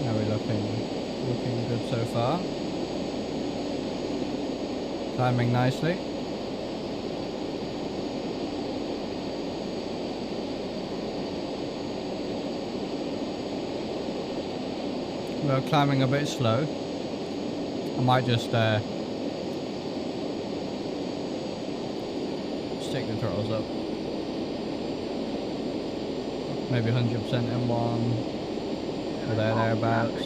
Now we're looking good so far. Timing nicely. We're climbing a bit slow. I might just stick the throttles up. maybe 100% M1, or thereabouts.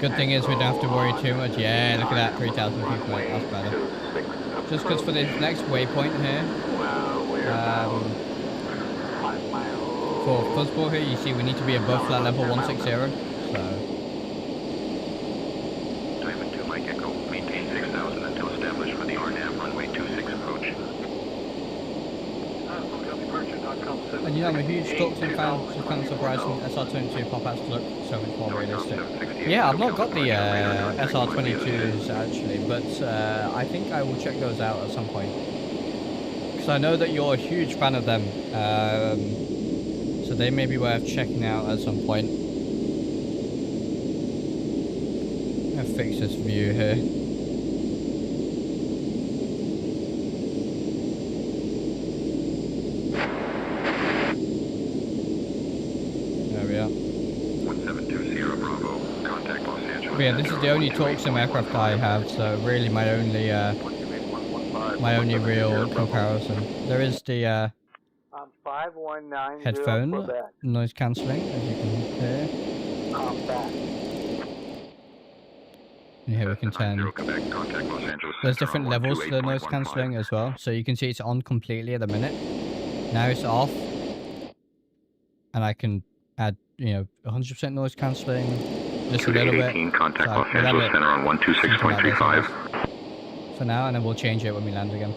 Good thing is we don't have to worry too much. Yeah, look at that, 3,000 people, that's better. Just because for this next waypoint here, for fuzzball here, you see we need to be above flight level 160, so... 2 Mike Echo, maintain 6,000 until established for the RNAV runway 26 approach. And you know, I'm a huge TorqueSim fan, so it's kind of surprising SR22 pop-outs look so much more realistic. Yeah, I've not got the SR22s actually, but I think I will check those out at some point. Because I know that you're a huge fan of them, so they may be worth checking out at some point. I'm going to fix this view here. But yeah, this is the only TorqueSim aircraft I have, so really my only real comparison. There is the headphone noise cancelling, as you can hear. And here we can turn. There's different levels to the noise cancelling as well, so you can see it's on completely at the minute. Now it's off, and I can add, you know, 100% noise cancelling. Just a little bit. Contact Los Angeles Center on 126.35. For now, and then we'll change it when we land again.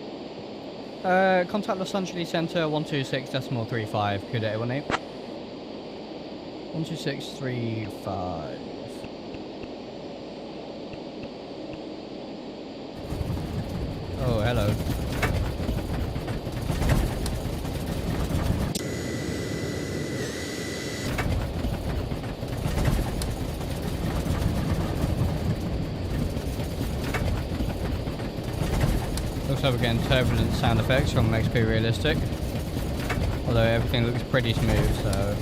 Contact Los Angeles Center 126.35. Kuda 818. 126.35. Oh, hello. Looks like we're getting turbulent sound effects from XP Realistic. Although everything looks pretty smooth, so...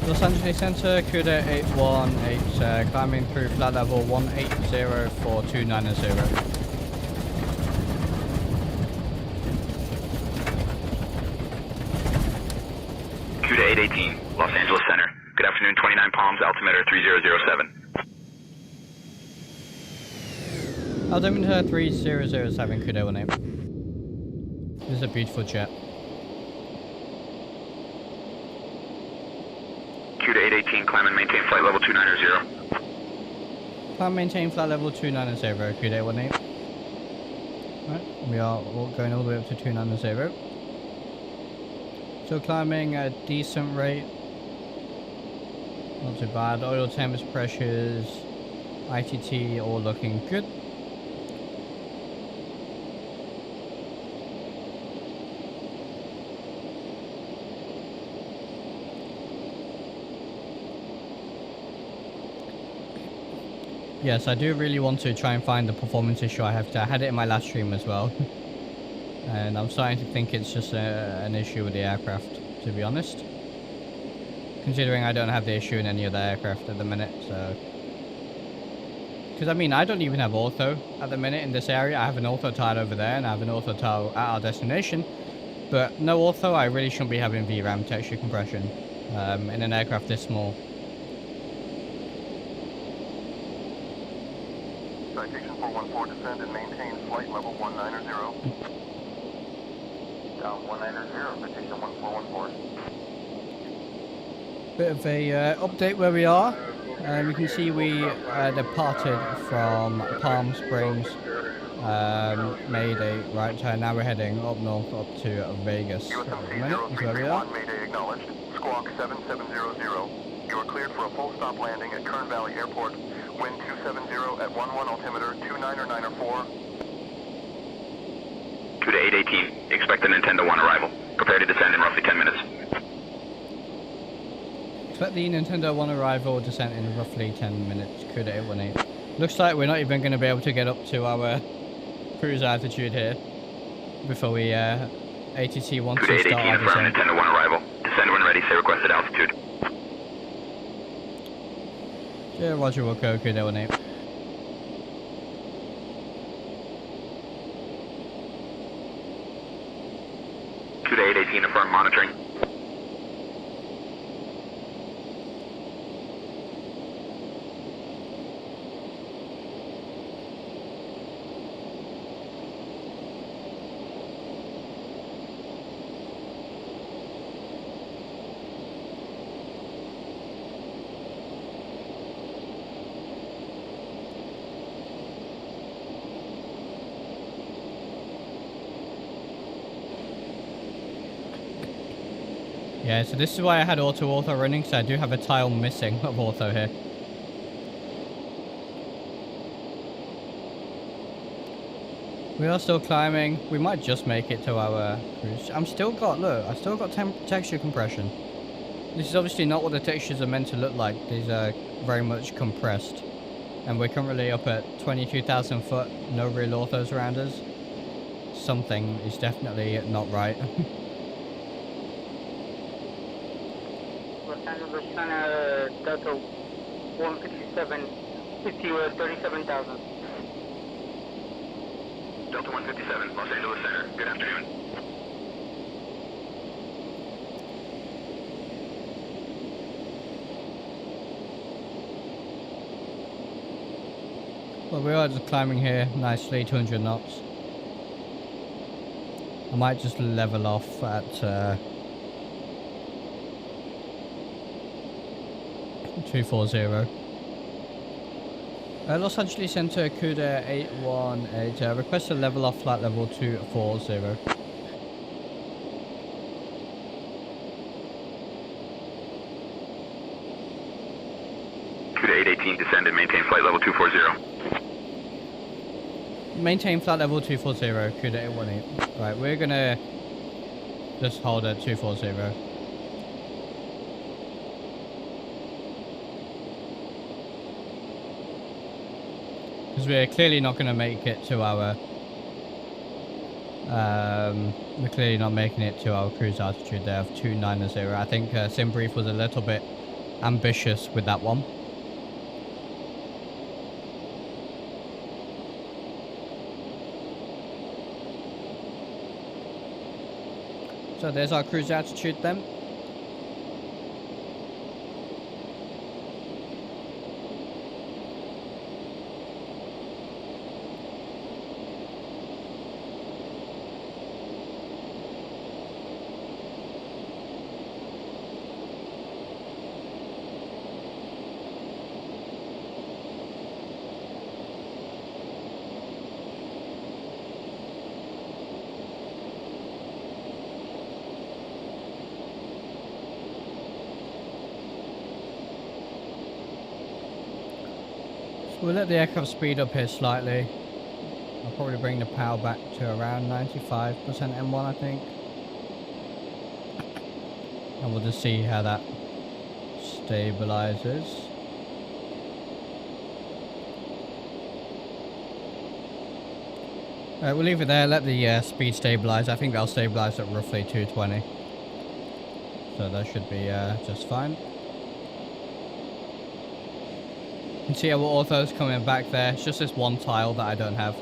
Los Angeles Center, CUDA 818, climbing through flight level 180 for 290. CUDA 818, Los Angeles Center. Good afternoon, 29 Palms, altimeter 3007. Altimeter 3007, CUDA 18. This is a beautiful jet. CUDA 818, climb and maintain flight level 290. Climb and maintain flight level 290, CUDA 18. Right, we are going all the way up to 290. Still climbing at a decent rate. Not too bad. Oil temps, pressures, ITT all looking good. Yes, I do really want to try and find the performance issue I have. I had it in my last stream as well. And I'm starting to think it's just an issue with the aircraft, to be honest. Considering I don't have the issue in any of the aircraft at the minute, so... Because, I mean, I don't even have ortho at the minute in this area. I have an ortho tile over there, and I have an ortho tile at our destination. But no ortho, I really shouldn't be having VRAM texture compression in an aircraft this small. Citation 414, descend and maintain flight level 190. Down 190, citation 1414. Bit of a update where we are. You can see we departed from Palm Springs, made a right turn. Now we're heading up north up to Vegas. At the minute is where we are. Mayday acknowledged. Squawk 7700. You are cleared for a full stop landing at Kern Valley Airport. Wind 270 at 11 altimeter 29904. CUDA 818, expect a Nintendo 1 arrival. Prepare to descend in roughly 10 minutes. Expect the Nintendo 1 arrival, descent in roughly 10 minutes. CUDA 818. Looks like we're not even going to be able to get up to our cruise altitude here before we ATC wants to start our descent. Nintendo 1 arrival. Descend when ready, say requested altitude. Yeah, roger, we'll go, good, 18. Two to 818, affirm monitoring. Yeah, so this is why I had auto running, so I do have a tile missing of auto here. We are still climbing. We might just make it to our cruise. I still got texture compression. This is obviously not what the textures are meant to look like. These are very much compressed. And we're currently up at 22,000 foot, no real orthos around us. Something is definitely not right. Delta 157, 37,000. Delta 157, Los Angeles Center. Good afternoon. Well, we are just climbing here nicely, 200 knots. I might just level off at 240. Los Angeles Center, CUDA 818. Request a level off flight level 240. CUDA 818, descend and maintain flight level 240. Maintain flight level 240, CUDA 818. Right, we're gonna just hold at 240. Because we're clearly not going to make it to our we're clearly not making it to our cruise altitude there of 290. I think SimBrief was a little bit ambitious with that one. So there's our cruise altitude then. We'll let the aircraft speed up here slightly. I'll probably bring the power back to around 95% M1, I think. And we'll just see how that stabilizes. Alright, we'll leave it there, let the speed stabilize. I think that'll stabilize at roughly 220. So that should be just fine. You can see our ortho's coming back there. It's just this one tile that I don't have.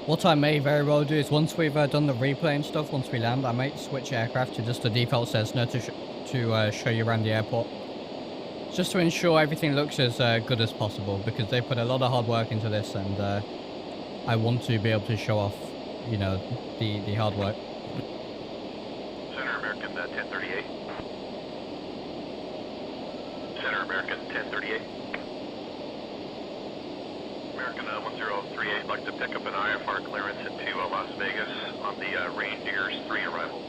What I may very well do is once we've done the replay and stuff, once we land, I might switch aircraft to just the default Cessna to show you around the airport. Just to ensure everything looks as good as possible, because they put a lot of hard work into this, and I want to be able to show off, you know, the hard work. Center American 1038. Center American 1038. American 1038, like to pick up an IFR clearance into Las Vegas on the Reindeers 3 arrival.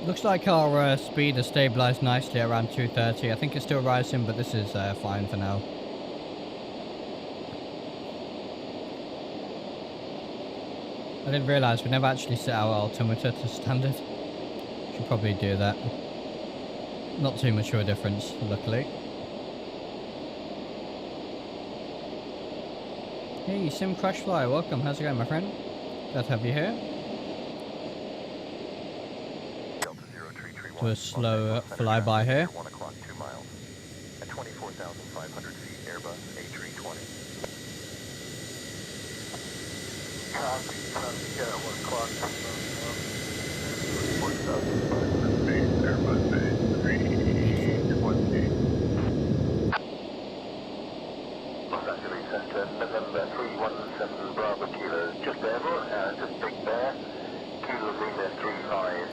Looks like our speed has stabilized nicely around 230. I think it's still rising, but this is fine for now. I didn't realise we never actually set our altimeter to standard. Should probably do that. Not too much of a difference, luckily. Hey, Sim Crashfly, welcome. How's it going, my friend? Glad to have you here. Do a slow flyby here. 1 o'clock, 2 miles. At 24,500 feet, Airbus A320. Copy, 1 o'clock, 2 miles. 24,500 feet, Airbus A320. Los Angeles Center, November 317 Bravo Kilo, just level, just Big Bear, Kilo Lima 35.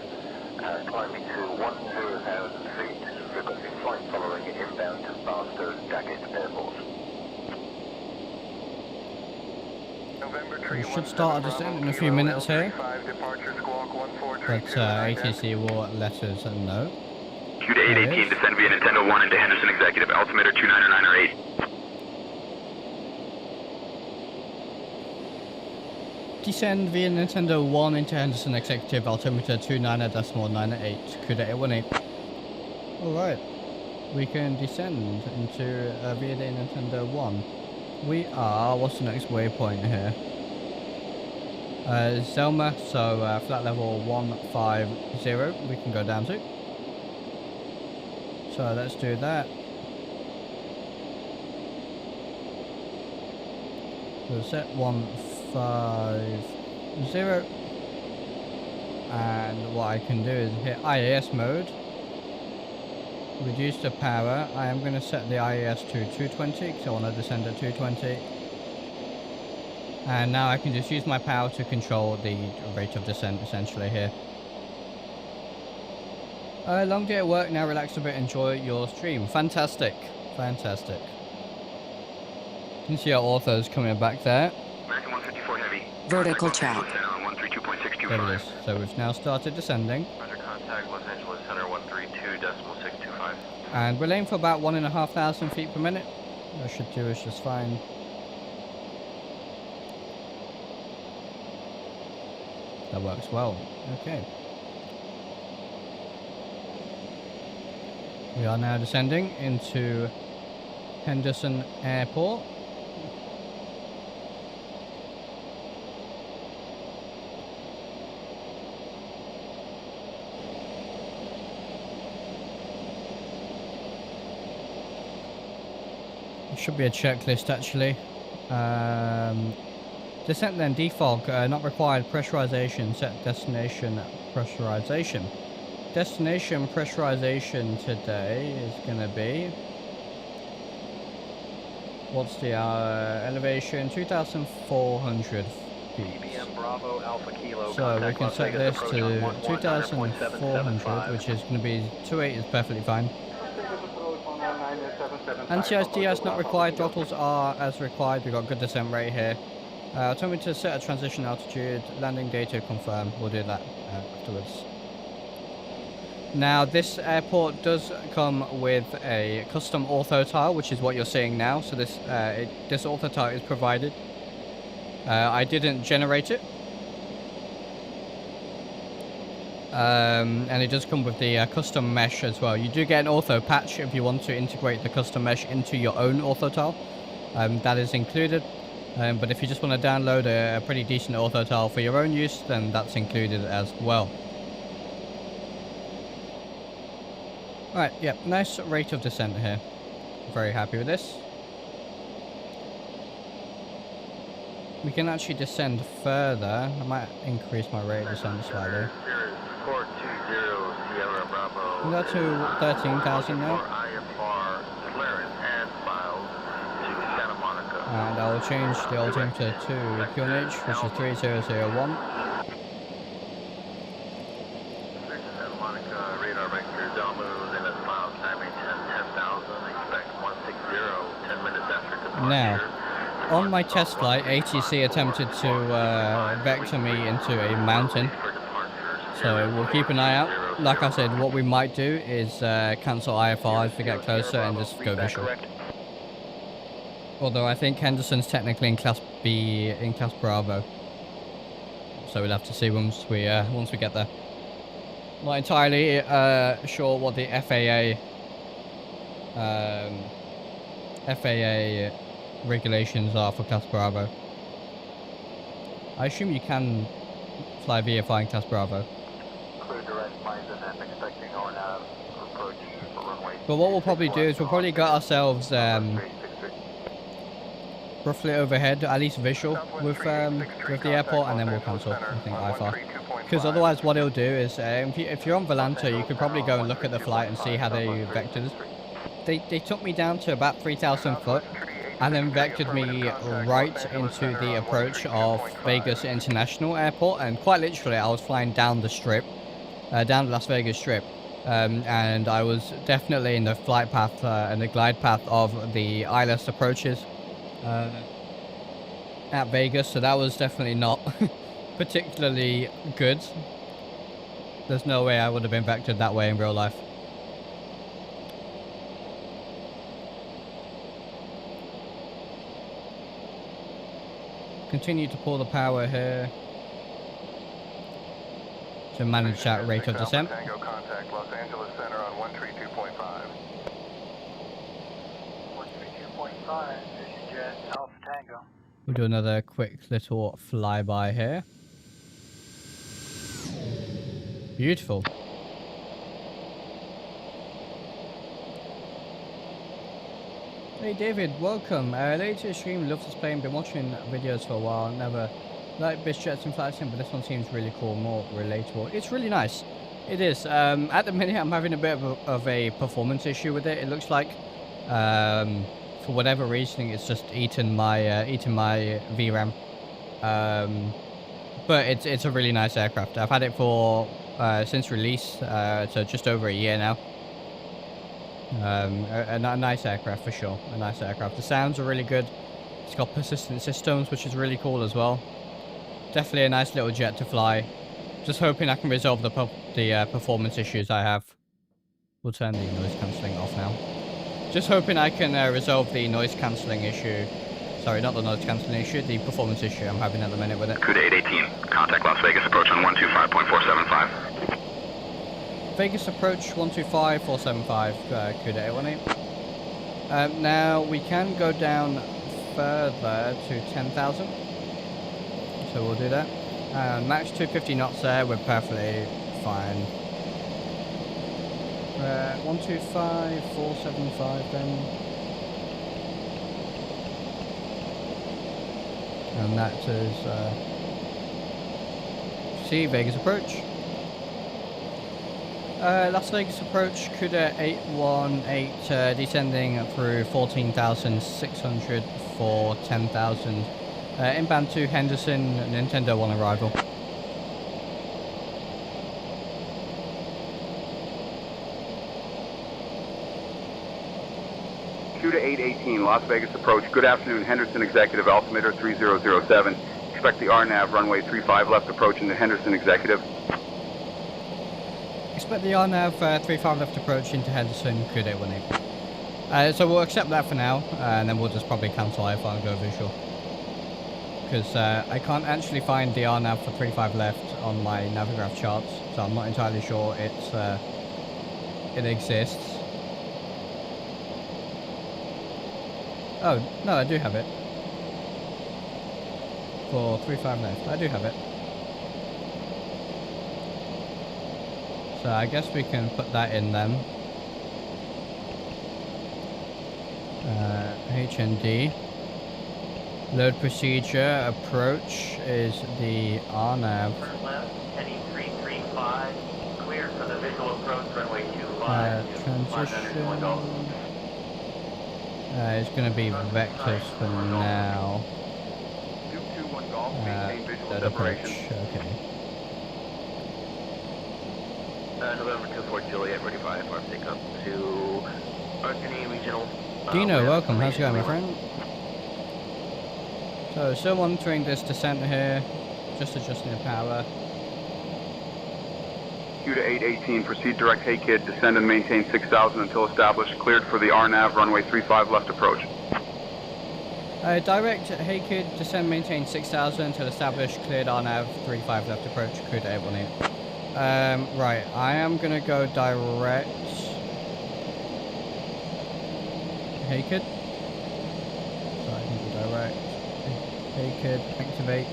Climbing to 10,000 feet, requesting flight following inbound to Barstow, Daggett Airport. We should start our descent in a few minutes here. But ATC will let us know. Q to 818, descend via Nintendo 1 into Henderson Executive, altimeter 299 or 8. Descend via Nintendo 1 into Henderson Executive, altimeter 29.998, CUDA 818. Alright, we can descend into via the Nintendo 1. We are, what's the next waypoint here? Zelma, so flat level 150 we can go down to. So let's do that. So set 150, and what I can do is hit IAS mode, reduce the power. I am going to set the IAS to 220 because I want to descend at 220, and now I can just use my power to control the rate of descent essentially here. Long day at work, now relax a bit, enjoy your stream. Fantastic, fantastic. You can see our orthos coming back there. American 154 heavy. Vertical track. On 132.625. There it is. So we've now started descending. Roger, contact Los Angeles Center 132.625. And we're aiming for about 1,500 feet per minute. That should do us just fine. That works well. Okay. We are now descending into Henderson Airport. Should be a checklist actually. Descent then defog, not required pressurization, set destination pressurization. Destination pressurization today is going to be, what's the elevation? 2,400 feet. Bravo, Alpha Kilo, so we can set this to 2,400, which is going to be 28 is perfectly fine. Anti-ISDS not required, throttles are as required, we've got good descent rate here. Tell me to set a transition altitude, landing data confirm, we'll do that afterwards. Now this airport does come with a custom ortho tile, which is what you're seeing now, so this ortho tile is provided. I didn't generate it. And it does come with the custom mesh as well. You do get an ortho patch if you want to integrate the custom mesh into your own ortho tile. That is included. But if you just want to download a pretty decent ortho tile for your own use, then that's included as well. Alright, yeah, nice rate of descent here. Very happy with this. We can actually descend further. I might increase my rate of descent slightly. 420 Sierra Bravo. We got to 13,000 now. And I will change the altimeter to QNH, which is 3001. Now, on my test flight, ATC attempted to vector me into a mountain. So we'll keep an eye out. Like I said, what we might do is cancel IFR as we get closer and just go visual. Although I think Henderson's technically in Class B, in Class Bravo. so we'll have to see once we get there. Not entirely sure what the FAA regulations are for Class Bravo. I assume you can fly via flying Class Bravo. Clear direct Bison and expecting RNAV approach for runway. But what we'll probably do is we'll probably get ourselves roughly overhead, at least visual, with the airport, and then we'll cancel, I think, IFR. Because otherwise what it'll do is, if you're on Volanta, you could probably go and look at the flight and see how they vectored. They took me down to about 3,000 foot, and then vectored me right into the approach of Vegas International Airport, and quite literally I was flying down the strip, down the Las Vegas Strip, and I was definitely in the flight path and the glide path of the ILS approaches at Vegas, so that was definitely not particularly good. There's no way I would have been vectored that way in real life. Continue to pull the power here to manage that rate of descent. Tango contact Los Angeles Center on 132.5. 132.5, Jet Alpha Tango. We'll do another quick little flyby here. Beautiful. Hey David, welcome. Late to the stream, love this plane, been watching videos for a while, never liked bis jets and flight sim, but this one seems really cool, more relatable. It's really nice. It is. At the minute I'm having a bit of a performance issue with it. It looks like for whatever reason it's just eaten my VRAM. But it's a really nice aircraft. I've had it for since release, so just over a year now. A nice aircraft for sure. A nice aircraft. The sounds are really good. It's got persistent systems, which is really cool as well. Definitely a nice little jet to fly. Just hoping I can resolve the performance issues I have. We'll turn the noise cancelling off now. Just hoping I can resolve the noise cancelling issue. Sorry, not the noise cancelling issue, the performance issue I'm having at the minute with it. CUDA 818, contact Las Vegas approach on 125.475. Vegas approach 125.475, CUDA 818. Now we can go down further to 10,000. So we'll do that. Max 250 knots there, we're perfectly fine. 125.475 then. And that is see Vegas approach. Las Vegas approach, CUDA 818 descending through 14,600 for 10,000. Inbound to Henderson, Nintendo 1 arrival. CUDA 818, Las Vegas approach. Good afternoon, Henderson Executive, altimeter 3007. Expect the RNAV runway 35 left approach into Henderson Executive. Expect the RNAV 35 left approach into Henderson, CUDA 818. So we'll accept that for now, and then we'll just probably cancel IFR and go visual. Because I can't actually find the RNAV for 35 left on my Navigraph charts, so I'm not entirely sure it exists. Oh, no, I do have it. For 35 left, I do have it. So I guess we can put that in then. KHND. Load procedure approach is the RNAV. Heading 335, cleared for the visual approach, runway 25. Transition. It's going to be vectors for now. 221 Golf, maintain visual that separation. approach, okay. November 24 Juliet, ready for IFR pickup to Arcany Regional. Dino, welcome. How's it going, my friend? So, still monitoring this descent here, just adjusting the power. CUDA 818, proceed direct Hey Kid, descend and maintain 6,000 until established, cleared for the RNAV runway 35 left approach. Direct, hey kid, descend, maintain 6,000 until established, cleared RNAV, 35 left approach, crude 818. Right, I am gonna go direct. Hey kid. So I can go direct. Hey kid, activate.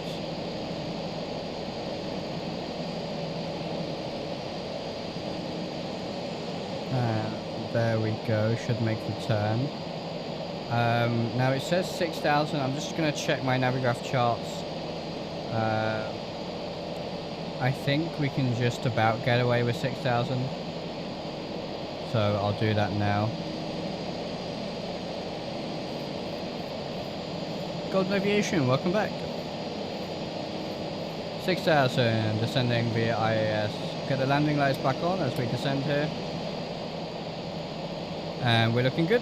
There we go, should make the turn. Now it says 6,000. I'm just going to check my Navigraph charts. I think we can just about get away with 6,000. So I'll do that now. Golden Aviation, welcome back. 6,000, descending via IAS. Get the landing lights back on as we descend here. And we're looking good.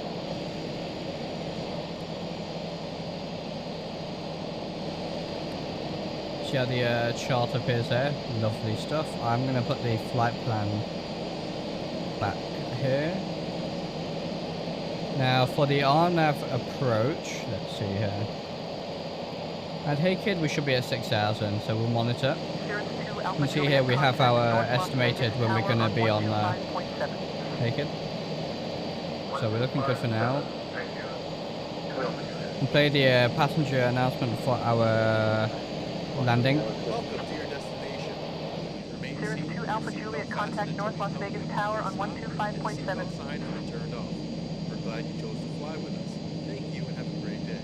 See how the chart appears there? Lovely stuff. I'm going to put the flight plan back here. Now for the RNAV approach, let's see here. At Hey Kid, we should be at 6,000, so we'll monitor. You can see here we have our estimated when we're going to be on Hey Kid. So we're looking good for now. We'll play the passenger announcement for our landing. Welcome to your destination. Cirrus 2 Alpha Juliet, contact North Las Vegas Tower on 125.7. Signs have been turned off. We're glad you chose to fly with us. Thank you and have a great day.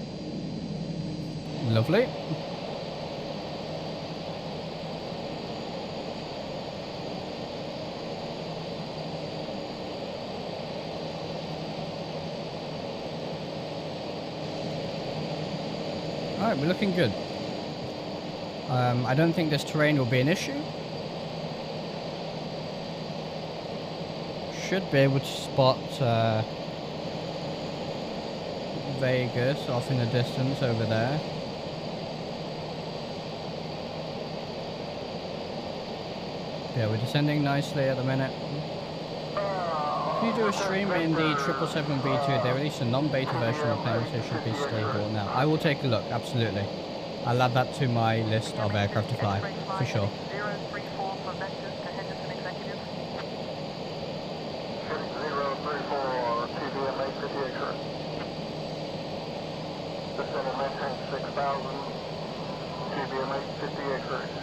Lovely. Alright, we're looking good. I don't think this terrain will be an issue. Should be able to spot Vegas off in the distance over there. Yeah, we're descending nicely at the minute. Can you do a stream in the 777B2? They released a non-beta version of the plane, so it should be stable now. I will take a look, absolutely. I'll add that to my list of aircraft to fly, for sure. 034 for Vectors to Henderson Executive. 034 TBMA 58 correct. Descending maintain 6,000 TBMA 58 correct.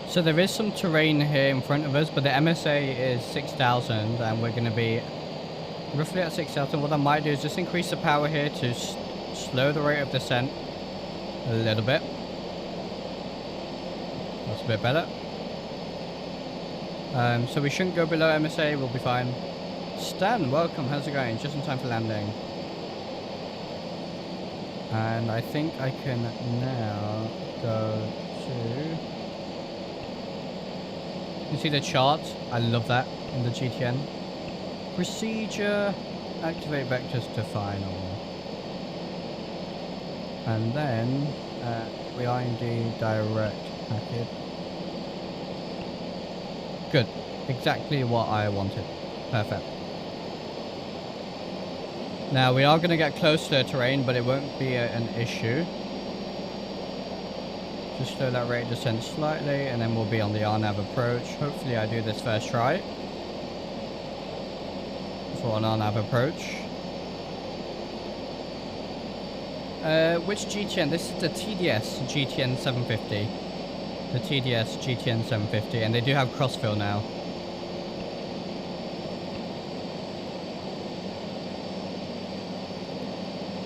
So there is some terrain here in front of us, but the MSA is 6,000 and we're going to be roughly at 6,000. What I might do is just increase the power here to slow the rate of descent a little bit. That's a bit better. So we shouldn't go below MSA, we'll be fine. Stan, welcome, how's it going? Just in time for landing. And I think I can now go to... You see the chart? I love that in the GTN. Procedure, activate vectors to final. And then we are indeed direct packet. Good, exactly what I wanted. Perfect. Now we are going to get close to the terrain, but it won't be an issue. Just slow that rate of descent slightly, and then we'll be on the RNAV approach. Hopefully I do this first try. For an RNAV approach. Which GTN? This is the TDS GTN 750. The TDS GTN 750, and they do have crossfill now.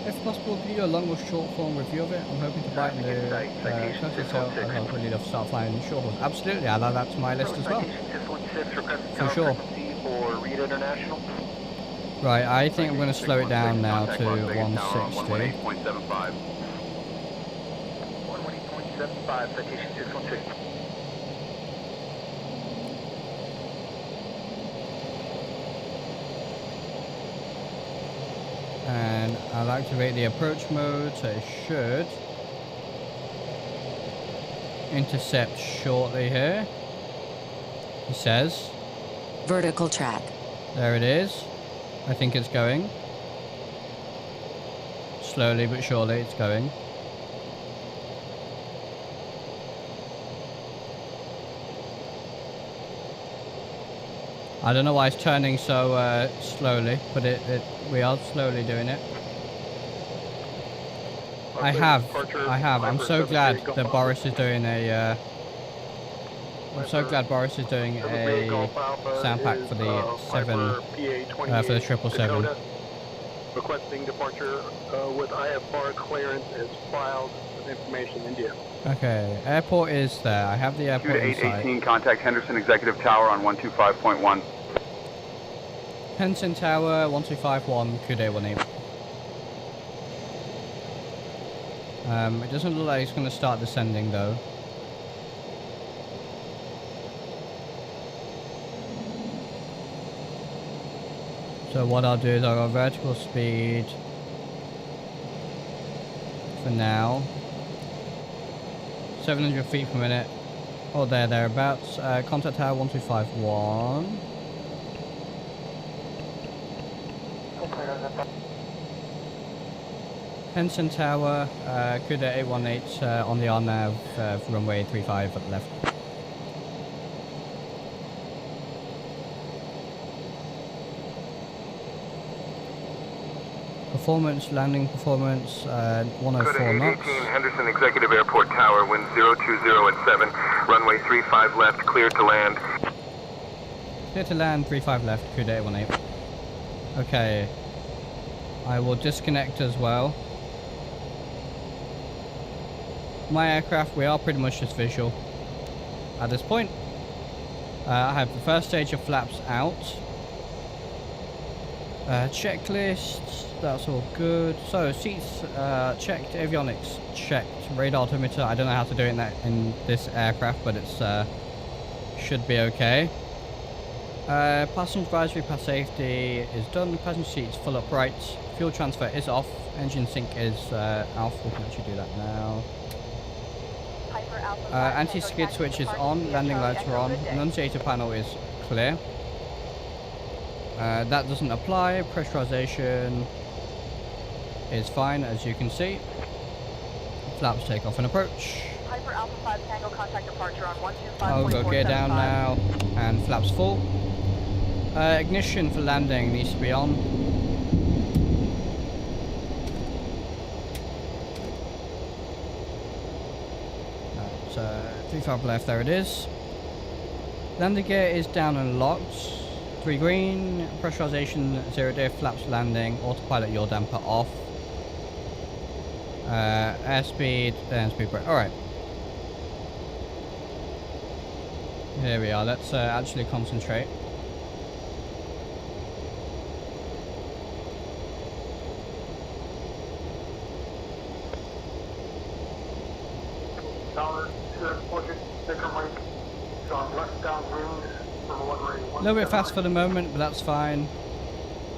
If possible, can you do a long or short form review of it? I'm hoping to bite into I'll really love to start flying short hauls. Absolutely, I'll add that to my list as well. For sure. Right, I think I'm going to slow it down now to 160. 118.75. 118.75, citation 616. And I'll activate the approach mode, so it should intercept shortly here. He says Vertical track. There it is. I think it's going. Slowly but surely it's going. I don't know why it's turning so slowly, but we are slowly doing it. I have. I'm so glad that Boris is doing a. I'm so glad Boris is doing a sound pack for the 7, for the 777. Requesting departure with IFR clearance as filed with information India. Okay, airport is there. I have the airport in sight. 2818, contact Henderson Executive Tower on 125.1. Henderson Tower 1251, KHND. It doesn't look like it's going to start descending though. So what I'll do is I'll go vertical speed for now. 700 feet per minute. Oh, thereabouts. Contact tower 1251. Henderson Tower, CUDA 818 on the RNAV, runway 35 at left. Performance, landing performance, 104 knots. 18, Henderson Executive Airport Tower, wind 020 at 7, runway 35 left, clear to land. Clear to land, 35 left, CUDA 818. Okay. I will disconnect as well. My aircraft, we are pretty much just visual at this point. I have the first stage of flaps out. Checklists, that's all good. So seats checked, avionics checked, radar altimeter. I don't know how to do it in this aircraft, but it's should be okay. Passenger advisory, pass safety is done. Passenger seats full upright. Fuel transfer is off. Engine sync is off. We can actually do that now. Anti-skid switch is on. Landing lights are on. Annunciator panel is clear. That doesn't apply. Pressurization is fine, as you can see. Flaps take off and approach. Piper Alpha 5 Tango contact departure on 125.475. I'll go gear down now, and flaps full. Ignition for landing needs to be on. Right, 35 left, there it is. Landing gear is down and locked. 3 green, pressurization 0 diff, flaps landing, autopilot yaw damper off. Airspeed, airspeed brake. Alright. Here we are, let's actually concentrate. A little bit fast for the moment, but that's fine.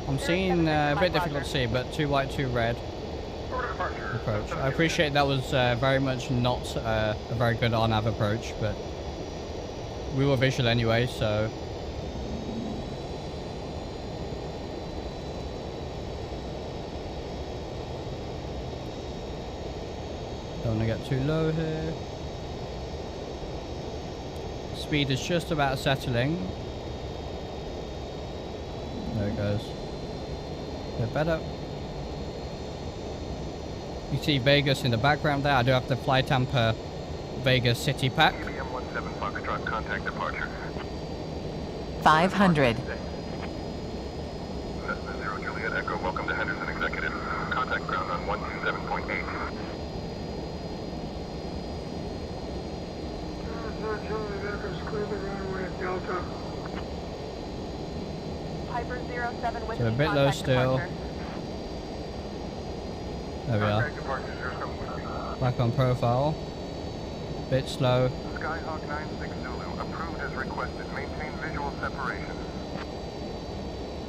I'm seeing a bit difficult to see, but 2 white, 2 red. Approach. I appreciate that was very much not a very good on-nav approach, but we were visual anyway, so. Don't want to get too low here. Speed is just about settling. There it goes. A bit better. You see Vegas in the background there. I do have the Fly Tampa Vegas City Pack. 500. Cessna 0 Juliet Echo, welcome to Henderson Executive. Contact ground on 127.8. Piper 07 with So a bit low still. There we are. Back on profile. Bit slow. Skyhawk 96 Zulu, approved as requested. Maintain visual separation.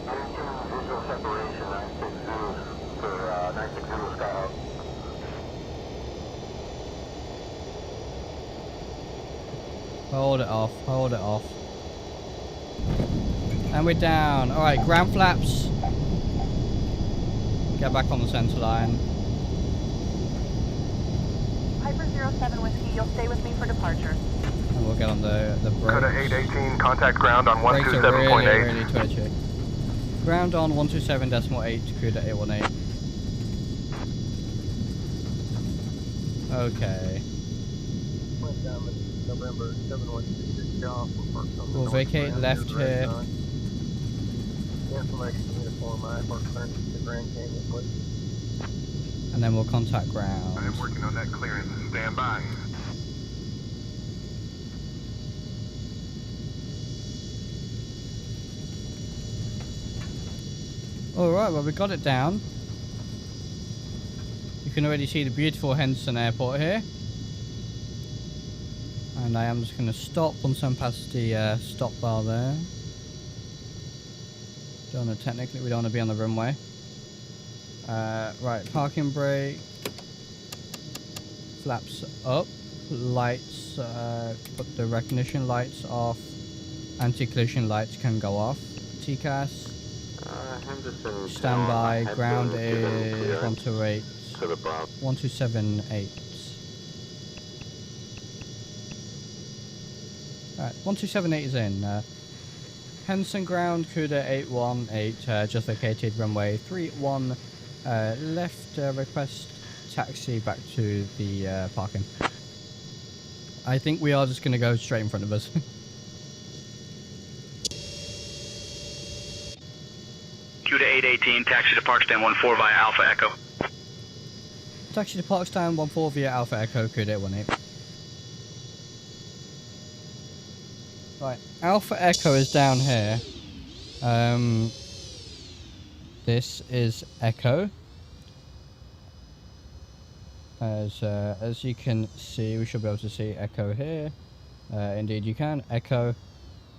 Maintain visual separation, 96 Zulu for 96 Zulu Skyhawk. Hold it off, hold it off. And we're down. Alright, ground flaps. Get back on the center line. Piper 07 Whiskey, you'll stay with me for departure. And we'll get on the brakes. Coda 818, contact ground on Brakes are 127.8. really twitchy. Ground on 127.8, Coda 818. Okay. November 716 off. We'll vacate left here. Information uniform, I park clearance to Grand Canyon, please. And then we'll contact ground. I'm working on that clearance. Stand by. Alright, well we got it down. You can already see the beautiful Henderson Airport here. And I am just going to stop once I'm past the stop bar there. Technically we don't want to be on the runway. Right, parking brake. Flaps up. Lights, put the recognition lights off. Anti-collision lights can go off. TCAS. Henderson. Standby. Ground is 128. To the Bravo. 1278. Alright, 1278 is in. Henderson ground, CUDA 818, just vacated runway 31 left, request taxi back to the parking. I think we are just going to go straight in front of us. CUDA 818, taxi to Park Stand 14 via Alpha Echo. Taxi to Park Stand 14 via Alpha Echo, CUDA 818. Right, Alpha Echo is down here. This is Echo. As you can see, we should be able to see Echo here. Indeed you can. Echo.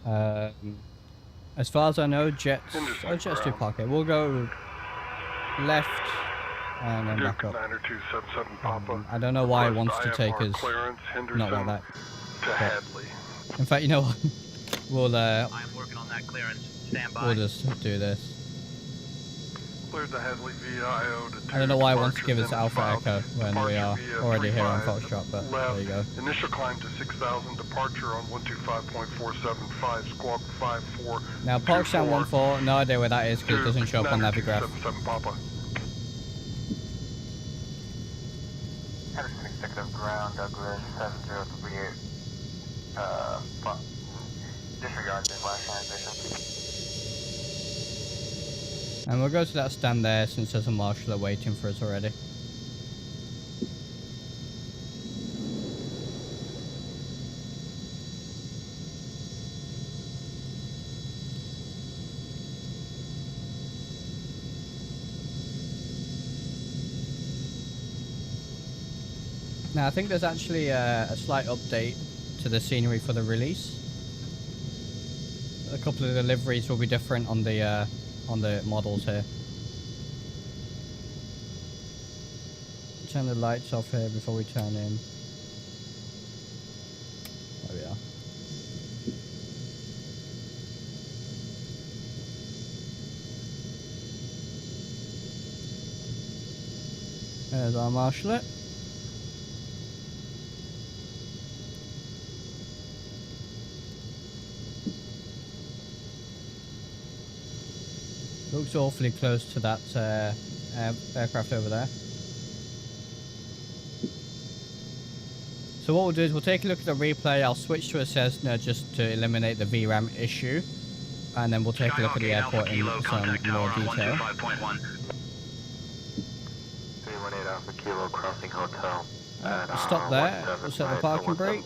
As far as I know, Jets do park here. We'll go left and then back up. I don't know why it wants to take us not like that. In fact, you know what? We'll I'm working on that clearance. Stand by. we'll just do this. Cleared the Hadley VIO to I don't know why it wants to give us Alpha Echo when we are already here on Foxtrot, but there you go. Initial climb to 6,000, departure on 125.475, squawk 54. Now Park Stand 14, no idea where that is because it doesn't show up on Navigraph. Papa. Henderson Executive ground, Douglas 7038. Disregard the flash line vision. And we'll go to that stand there since there's a marshal waiting for us already. Now I think there's actually a slight update to the scenery for the release. A couple of the liveries will be different on the models here. Turn the lights off here before we turn in. There we are. There's our marshallet. Looks awfully close to that aircraft over there. So what we'll do is we'll take a look at the replay. I'll switch to a Cessna just to eliminate the VRAM issue. And then we'll take a look at the airport in some more detail. 318 Alpha Kilo crossing hotel. Stop there. We'll set the parking brake.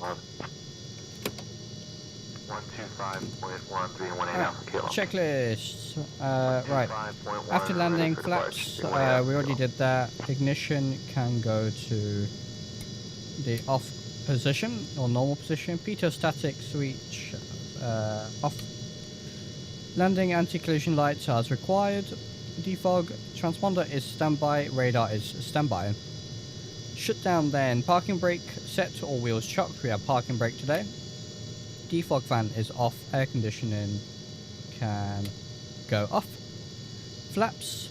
125.1318 Alpha Kilo. Checklist. Right. After landing, flaps. We already did that. Ignition can go to the off position or normal position. Pitot static switch off. Landing anti-collision lights as required. Defog. Transponder is standby. Radar is standby. Shut down then. Parking brake set. All wheels chocked. We have parking brake today. Defog fan is off. Air conditioning can go off. Flaps,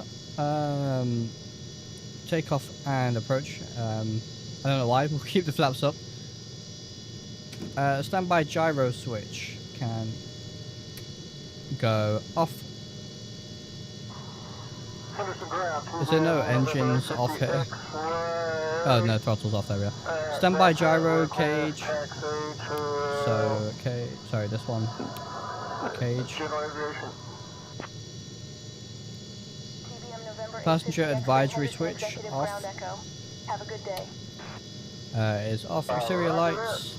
take off and approach. I don't know why, we'll keep the flaps up. Standby gyro switch can go off. Is there no engines off here? Oh no, throttle's off, there we are. Standby gyro cage. So, okay, sorry, this one. Cage. Passenger advisory switch off. Have a good day. Is off. Exterior lights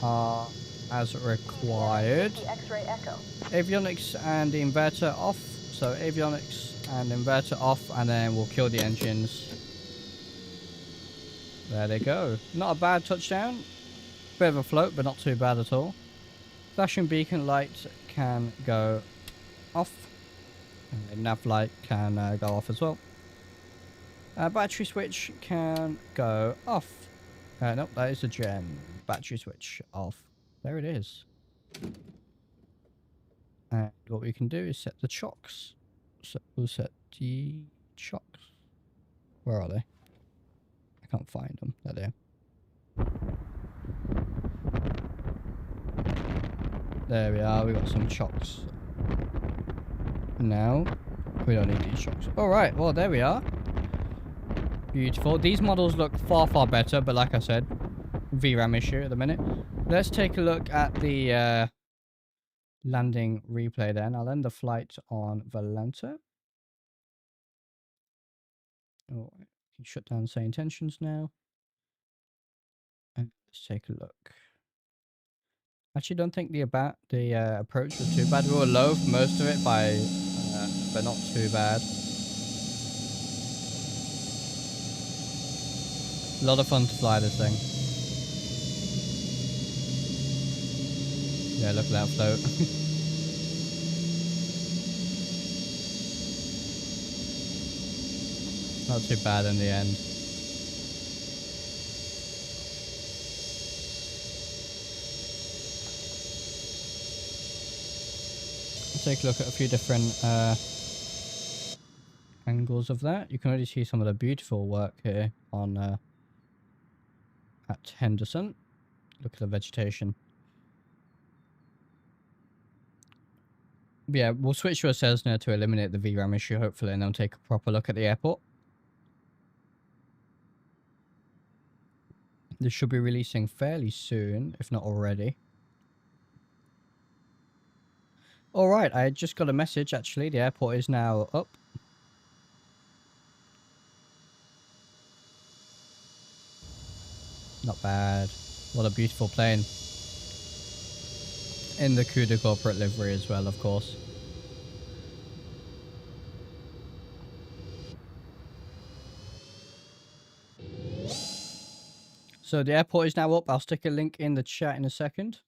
are as required. Avionics and the inverter off. So avionics and inverter off, and then we'll kill the engines. There they go. Not a bad touchdown. Bit of a float, but not too bad at all. Flashing beacon light can go off. And the nav light can go off as well. Battery switch can go off. Nope, that is a gen. Battery switch off. There it is. And what we can do is set the chocks. So we'll set the chocks. Where are they? I can't find them. There they are. There we are. We got some chocks. Now we don't need these chocks. Alright, well there we are. Beautiful. These models look far better, but like I said, VRAM issue at the minute. Let's take a look at the landing replay then. I'll end the flight on Valenta. Oh, I can shut down say intentions now. And let's take a look. Actually, don't think the approach was too bad. We were low for most of it but not too bad. A lot of fun to fly this thing. Yeah, look at that float. Not too bad in the end. Let's take a look at a few different angles of that. You can already see some of the beautiful work here on at Henderson. Look at the vegetation. But yeah, we'll switch to a Cessna to eliminate the VRAM issue, hopefully, and then take a proper look at the airport. This should be releasing fairly soon, if not already. Alright, I just got a message, actually. The airport is now up. Not bad. What a beautiful plane. In the CUDA corporate livery as well, of course. So the airport is now up. I'll stick a link in the chat in a second.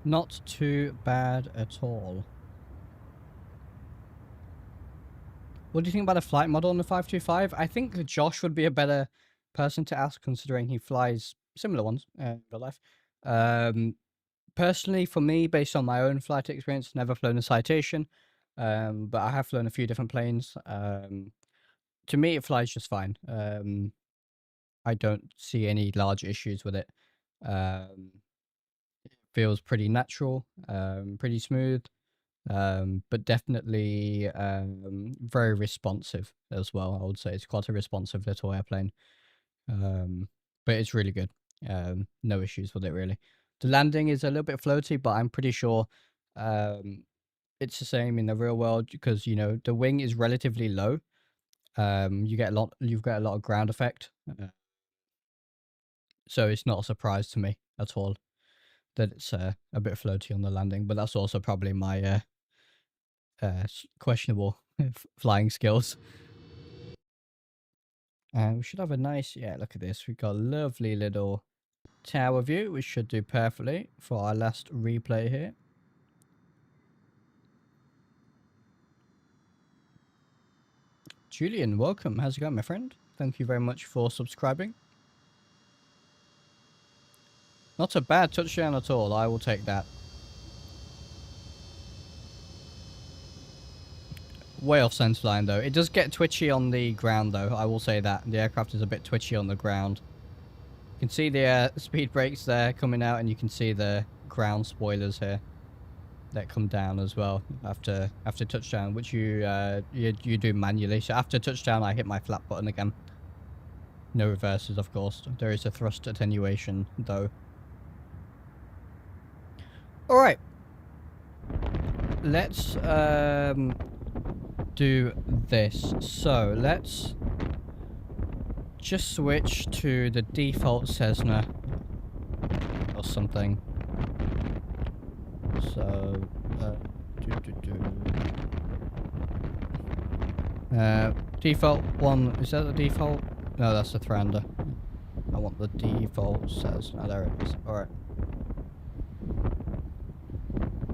Not too bad at all. What do you think about the flight model on the 525? I think Josh would be a better person to ask, considering he flies similar ones in real life. Personally, for me, based on my own flight experience, never flown a Citation, but I have flown a few different planes. To me, it flies just fine. I don't see any large issues with it. Feels pretty natural, pretty smooth, but definitely very responsive as well. I would say it's quite a responsive little airplane, but it's really good. No issues with it really. The landing is a little bit floaty, but I'm pretty sure it's the same in the real world because, you know, the wing is relatively low. You've got a lot of ground effect. So it's not a surprise to me at all that it's a bit floaty on the landing, but that's also probably my questionable flying skills. And we should have a nice, yeah, look at this. We've got a lovely little tower view, which should do perfectly for our last replay here. Julian, welcome. How's it going, my friend? Thank you very much for subscribing. Not a bad touchdown at all. I will take that. Way off centerline though. It does get twitchy on the ground though. I will say that. The aircraft is a bit twitchy on the ground. You can see the speed brakes there coming out, and you can see the ground spoilers here that come down as well after touchdown, which you do manually. So after touchdown, I hit my flat button again. No reverses, of course. There is a thrust attenuation though. All right. Let's do this. So let's just switch to the default Cessna or something. So default one, is that the default? No, that's the Thrander. I want the default Cessna. There it is. All right.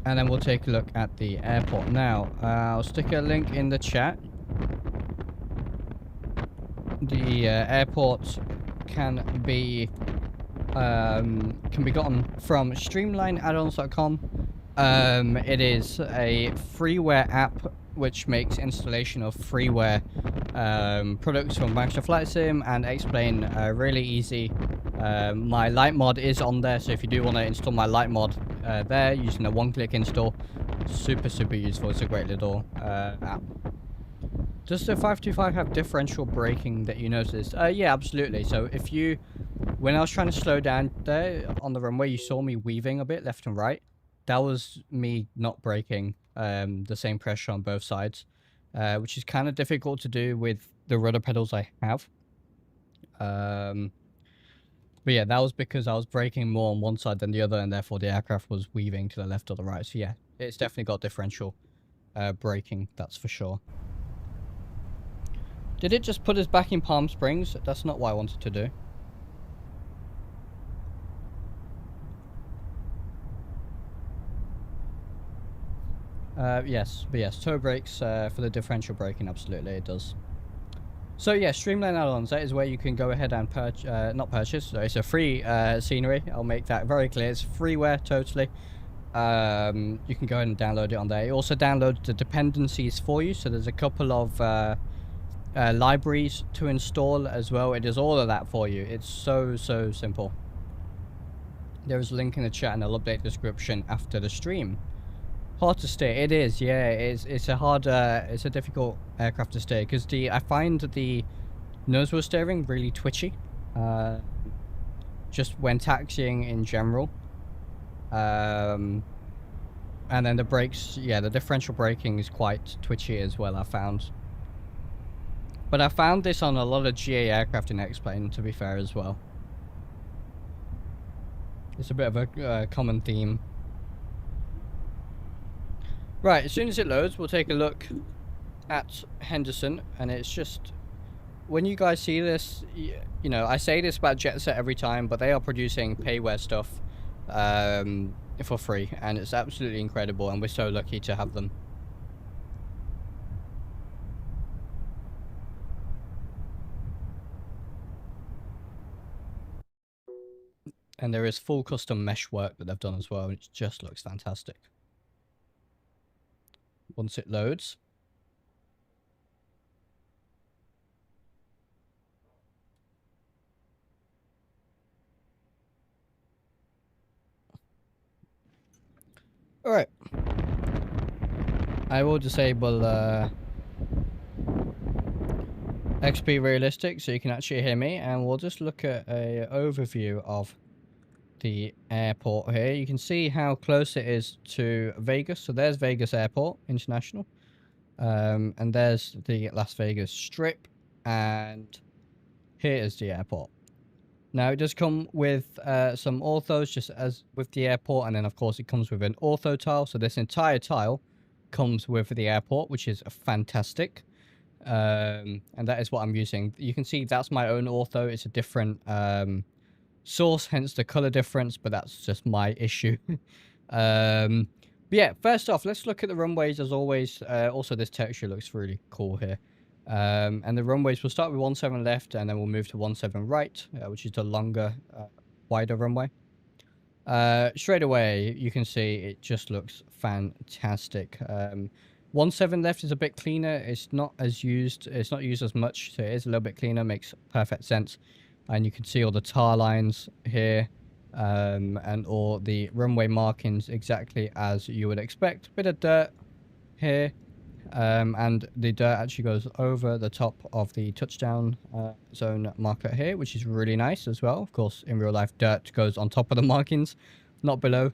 And then we'll take a look at the airport now. I'll stick a link in the chat. The airport can be gotten from streamlineaddons.com. It is a freeware app which makes installation of freeware products from Microsoft Flight Sim and X-Plane really easy. My light mod is on there, so if you do want to install my light mod there using a one-click install, super useful. It's a great little app. Does the 525 have differential braking that you noticed? Yeah, absolutely. So if you, when I was trying to slow down there on the runway, you saw me weaving a bit left and right. That was me not braking the same pressure on both sides, which is kind of difficult to do with the rudder pedals I have. But yeah, that was because I was braking more on one side than the other, and therefore the aircraft was weaving to the left or the right. So yeah, it's definitely got differential braking, that's for sure. Did it just put us back in Palm Springs? That's not what I wanted to do. Yes, but yes, toe brakes for the differential braking, absolutely, it does. So yeah, Streamline add-ons, that is where you can go ahead and not purchase, so it's a free scenery. I'll make that very clear. It's freeware, totally. You can go ahead and download it on there. It also downloads the dependencies for you, so there's a couple of libraries to install as well. It does all of that for you. It's so simple. There is a link in the chat and I'll update the description after the stream. Hard to steer. It is, yeah. It's a hard, it's a difficult aircraft to steer because I find the nose wheel steering really twitchy. Just when taxiing in general. And then the brakes, yeah, the differential braking is quite twitchy as well, I found. But I found this on a lot of GA aircraft in X-Plane, to be fair, as well. It's a bit of a common theme. Right, as soon as it loads, we'll take a look at Henderson, and it's just, when you guys see this, you know, I say this about Jetset every time, but they are producing payware stuff for free, and it's absolutely incredible, and we're so lucky to have them. And there is full custom mesh work that they've done as well, and it just looks fantastic. Once it loads. Alright. I will disable XP Realistic so you can actually hear me, and we'll just look at a overview of the airport here. You can see how close it is to Vegas. So there's Vegas Airport International. And there's the Las Vegas Strip. And here is the airport. Now, it does come with some orthos, just as with the airport. And then, of course, it comes with an ortho tile. So this entire tile comes with the airport, which is fantastic. And that is what I'm using. You can see that's my own ortho. It's a different source, hence the color difference, but that's just my issue. But yeah, first off, let's look at the runways as always. Also, this texture looks really cool here. And the runways, we'll start with 17 left, and then we'll move to 17 right, which is the longer, wider runway. Straight away, you can see it just looks fantastic. 17 left is a bit cleaner. It's not used as much, so it is a little bit cleaner. Makes perfect sense. And you can see all the tar lines here, and all the runway markings exactly as you would expect. Bit of dirt here, and the dirt actually goes over the top of the touchdown zone marker here, which is really nice as well. Of course, in real life, dirt goes on top of the markings, not below.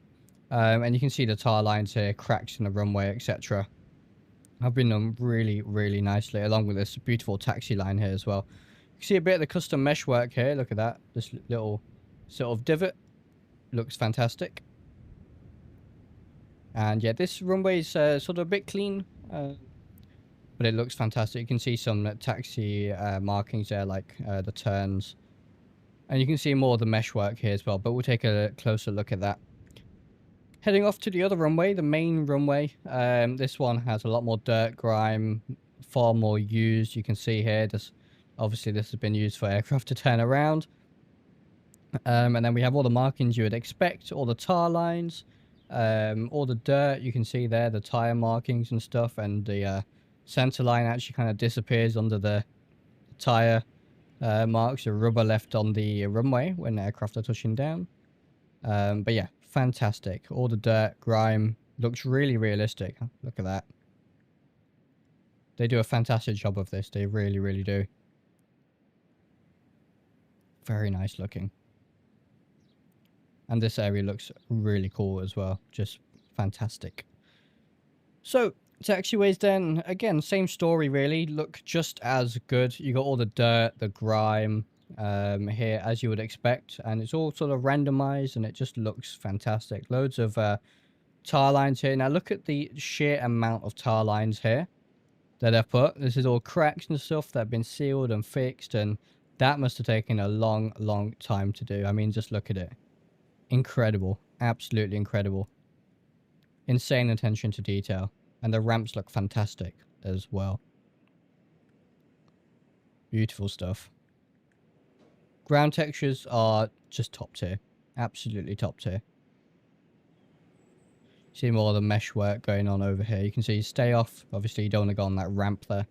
And you can see the tar lines here, cracks in the runway, etc. have been done really, really nicely, along with this beautiful taxi line here as well. You can see a bit of the custom mesh work here. Look at that. This little sort of divot looks fantastic. And yeah, this runway is sort of a bit clean, but it looks fantastic. You can see some taxi markings there, like the turns. And you can see more of the mesh work here as well, but we'll take a closer look at that. Heading off to the other runway, the main runway. This one has a lot more dirt, grime, far more used. You can see here, obviously this has been used for aircraft to turn around. And then we have all the markings you would expect, all the tar lines, all the dirt. You can see there, the tire markings and stuff, and the center line actually kind of disappears under the tire marks, the rubber left on the runway when aircraft are touching down. But yeah, fantastic. All the dirt, grime, looks really realistic. Look at that. They do a fantastic job of this. They really, really do. Very nice looking. And this area looks really cool as well. Just fantastic. So, taxiways then, again, same story really. Look just as good. You got all the dirt, the grime here, as you would expect. And it's all sort of randomized, and it just looks fantastic. Loads of tar lines here. Now, look at the sheer amount of tar lines here that I've put. This is all cracks and stuff that have been sealed and fixed, and that must have taken a long, long time to do. I mean, just look at it. Incredible. Absolutely incredible. Insane attention to detail. And the ramps look fantastic as well. Beautiful stuff. Ground textures are just top tier. Absolutely top tier. See more of the mesh work going on over here. You can see stay off. Obviously, you don't want to go on that ramp there.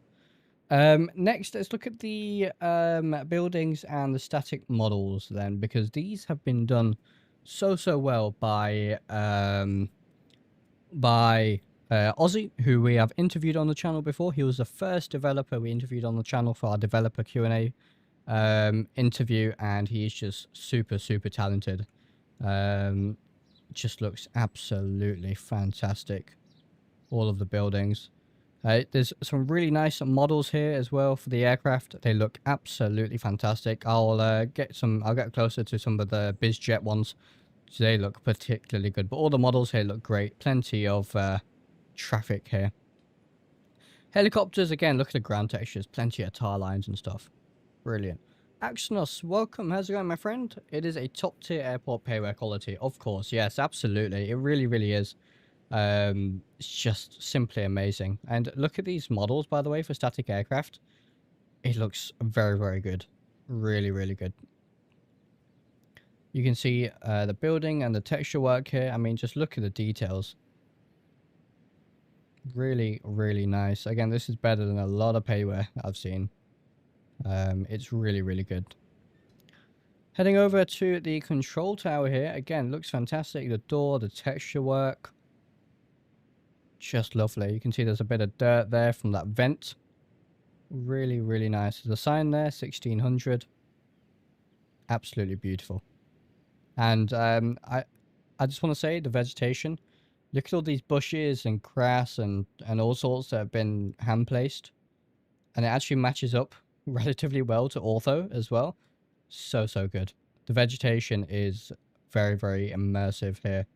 Next, let's look at the buildings and the static models then, because these have been done so well by Ozzy, who we have interviewed on the channel before. He was the first developer we interviewed on the channel for our developer Q&A interview, and he is just super talented. Just looks absolutely fantastic. All of the buildings. There's some really nice models here as well for the aircraft. They look absolutely fantastic. I'll get closer to some of the BizJet ones. So they look particularly good. But all the models here look great. Plenty of traffic here. Helicopters, again, look at the ground textures. Plenty of tar lines and stuff. Brilliant. Axnos, welcome. How's it going, my friend? It is a top-tier airport payware quality. Of course, yes, absolutely. It really is. It's just simply amazing. And look at these models, by the way, for static aircraft. It looks very good. Really good. You can see the building and the texture work here. I mean, just look at the details. Really nice. Again, this is better than a lot of payware I've seen. It's really good. Heading over to the control tower here. Again, looks fantastic. The door, the texture work. Just lovely. You can see there's a bit of dirt there from that vent. Really nice. There's a sign there, 1600. Absolutely beautiful. And I just want to say the vegetation. Look at all these bushes and grass and all sorts that have been hand placed, and it actually matches up relatively well to ortho as well. So good. The vegetation is very immersive here.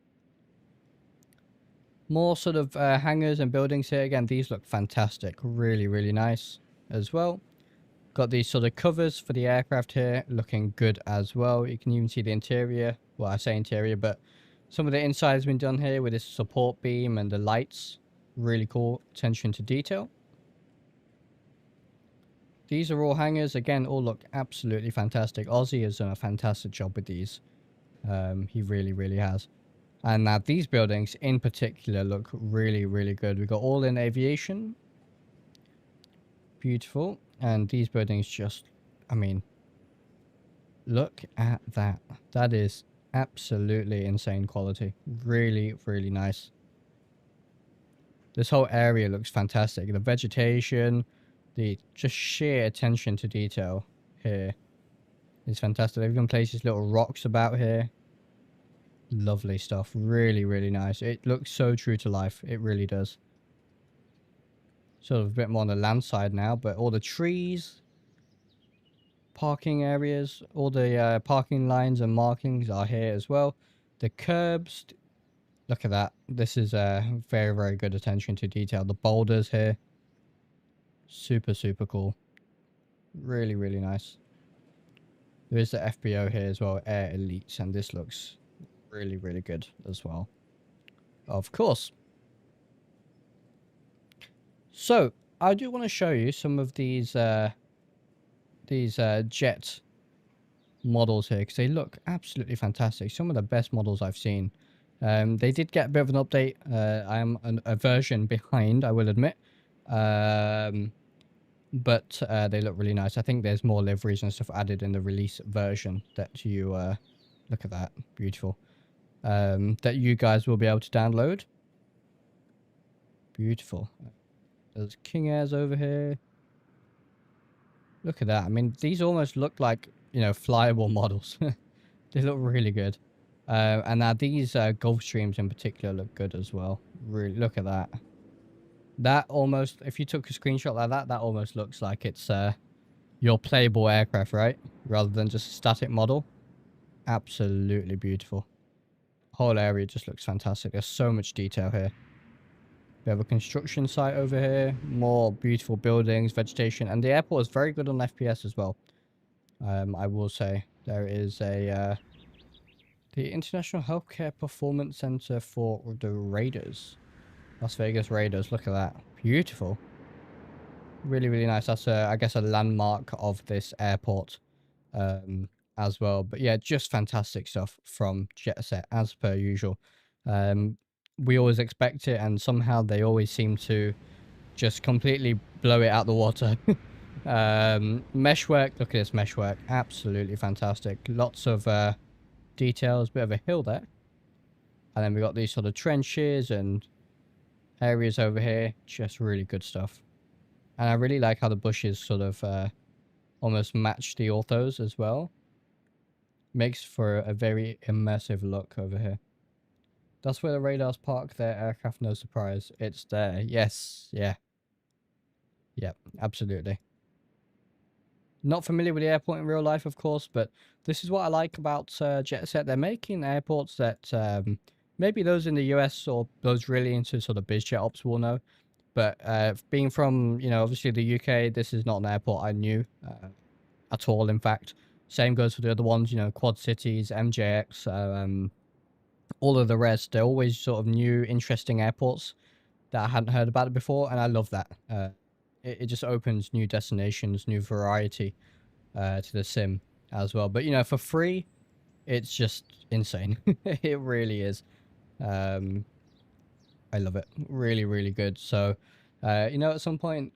More sort of hangars and buildings here. Again, these look fantastic. Really nice as well. Got these sort of covers for the aircraft here, looking good as well. You can even see the interior. Well, I say interior, but some of the inside has been done here with this support beam and the lights. Really cool attention to detail. These are all hangars. Again, all look absolutely fantastic. Ozzy has done a fantastic job with these. He really has. And now these buildings in particular look really good. We've got all in aviation. Beautiful. And these buildings just, I mean, look at that. That is absolutely insane quality. Really nice. This whole area looks fantastic. The vegetation, the just sheer attention to detail here is fantastic. They've even placed these little rocks about here. Lovely stuff. Really nice. It looks so true to life. It really does. Sort of a bit more on the land side now, but all the trees, parking areas, all the parking lines and markings are here as well. The curbs, look at that. This is very good attention to detail. The boulders here, super cool. Really nice. There is the FBO here as well, Air Elites, and this looks really good as well. Of course. So I do want to show you some of these jet models here, because they look absolutely fantastic. Some of the best models I've seen. They did get a bit of an update. I am a version behind, I will admit. But they look really nice. I think there's more liveries and stuff added in the release version that you look at that, beautiful. That you guys will be able to download. Beautiful. There's King Airs over here. Look at that. I mean, these almost look like, you know, flyable models. They look really good. And now these Gulfstreams in particular look good as well. Really, look at that. That almost, if you took a screenshot like that, that almost looks like it's your playable aircraft, right? Rather than just a static model. Absolutely beautiful. Whole area just looks fantastic. There's so much detail here. We have a construction site over here. More beautiful buildings, vegetation, and the airport is very good on FPS as well. I will say there is a the International Healthcare Performance Center for the Raiders. Las Vegas Raiders. Look at that. Beautiful. Really nice. That's I guess a landmark of this airport as well. But yeah, just fantastic stuff from Jetset as per usual. We always expect it, and somehow they always seem to just completely blow it out the water. Meshwork, look at this meshwork, absolutely fantastic. Lots of details, bit of a hill there. And then we got these sort of trenches and areas over here, just really good stuff. And I really like how the bushes sort of almost match the orthos as well. Makes for a very immersive look over here. That's where the radars park their aircraft, no surprise. It's there. Yes. Yeah. Yep, absolutely. Not familiar with the airport in real life, of course, but this is what I like about Jetset. They're making airports that maybe those in the US or those really into sort of bizjet ops will know. But being from, you know, obviously the UK, this is not an airport I knew at all, in fact. Same goes for the other ones, you know, Quad Cities, MJX, all of the rest. They're always sort of new, interesting airports that I hadn't heard about it before, and I love that. It just opens new destinations, new variety to the sim as well. But, you know, for free, it's just insane. It really is. I love it. Really good. So, you know, at some point,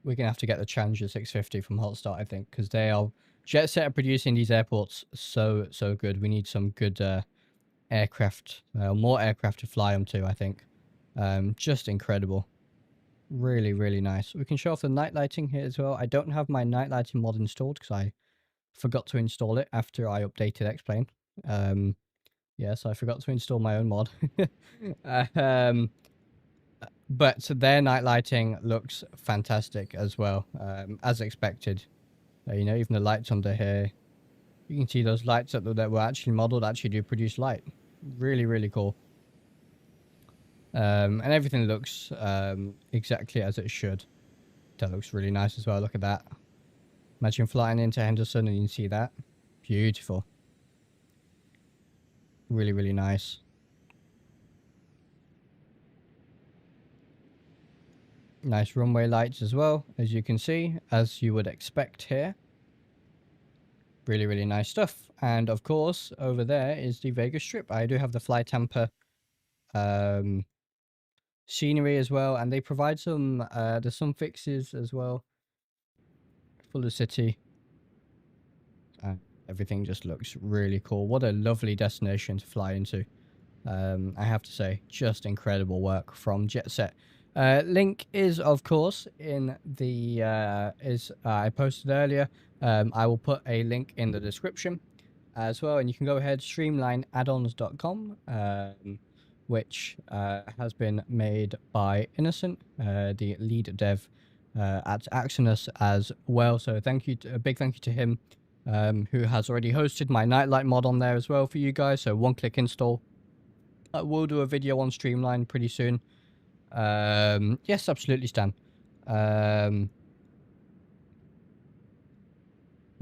we're going to have to get the Challenger 650 from Hotstart, I think, because they are... Jetset are producing these airports so good. We need some good aircraft, more aircraft to fly them to, I think. Just incredible. Really nice. We can show off the night lighting here as well. I don't have my night lighting mod installed because I forgot to install it after I updated X-Plane. Yes, I forgot to install my own mod. But their night lighting looks fantastic as well, as expected. You know, even the lights under here, you can see those lights that were actually modeled actually do produce light. Really, really cool. And everything looks exactly as it should. That looks really nice as well. Look at that. Imagine flying into Henderson and you can see that. Beautiful. Really, really nice. Nice runway lights as well, as you can see, as you would expect here. Really, really nice stuff. And of course, over there is the Vegas Strip. I do have the fly tamper scenery as well, and they provide some there's some fixes as well for the city. Everything just looks really cool. What a lovely destination to fly into. I have to say, just incredible work from Jetset. Link is, of course, in the I posted earlier. I will put a link in the description as well, and you can go ahead, streamlineaddons.com, which has been made by Innocent, the lead dev at Axonus as well. So thank you, a big thank you to him, who has already hosted my nightlight mod on there as well for you guys. So one-click install. I will do a video on Streamline pretty soon. Yes, absolutely, Stan.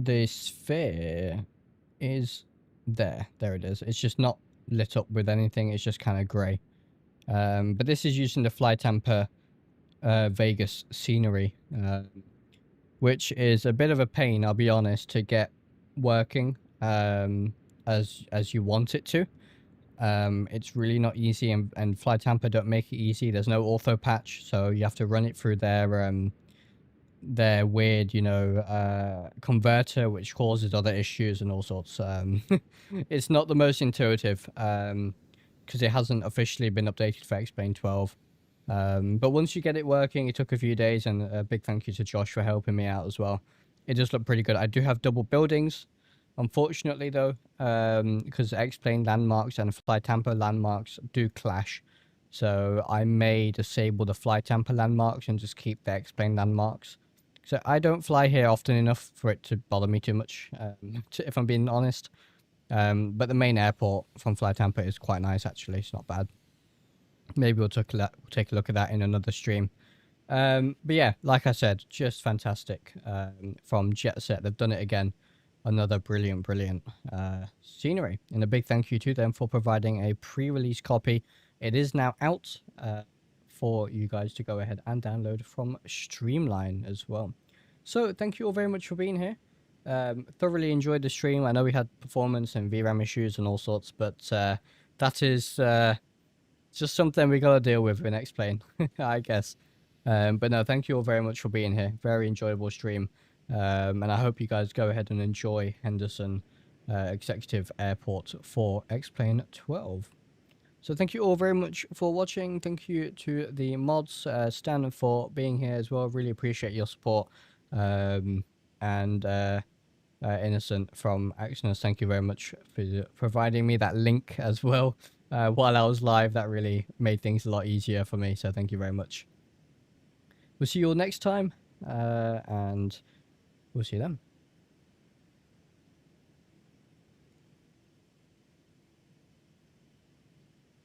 The sphere is there. There it is. It's just not lit up with anything. It's just kind of grey. But this is using the Fly Tamper Vegas scenery, which is a bit of a pain, I'll be honest, to get working as you want it to. It's really not easy, and Fly Tamper don't make it easy. There's no ortho patch, so you have to run it through their weird, you know, converter, which causes other issues and all sorts. It's not the most intuitive, because it hasn't officially been updated for XP12. But once you get it working, it took a few days, and a big thank you to Josh for helping me out as well. It does look pretty good. I do have double buildings. Unfortunately, though, because X-Plane landmarks and Fly Tamper landmarks do clash, so I may disable the Fly Tamper landmarks and just keep the X-Plane landmarks. So I don't fly here often enough for it to bother me too much, if I'm being honest. But the main airport from Fly Tamper is quite nice, actually. It's not bad. Maybe we'll take a look at that in another stream. But yeah, like I said, just fantastic from Jetset. They've done it again. Another brilliant scenery, and a big thank you to them for providing a pre-release copy. It is now out for you guys to go ahead and download from Streamline as well. So thank you all very much for being here. Thoroughly enjoyed the stream. I know we had performance and VRAM issues and all sorts, but that is just something we gotta deal with in X-Plane, I guess. But no, thank you all very much for being here. Very enjoyable stream. And I hope you guys go ahead and enjoy Henderson Executive Airport for X-Plane 12. So thank you all very much for watching. Thank you to the mods, Stan, for being here as well. Really appreciate your support. And Innocent from Axonus, thank you very much for providing me that link as well while I was live. That really made things a lot easier for me, so thank you very much. We'll see you all next time, and we'll see you then.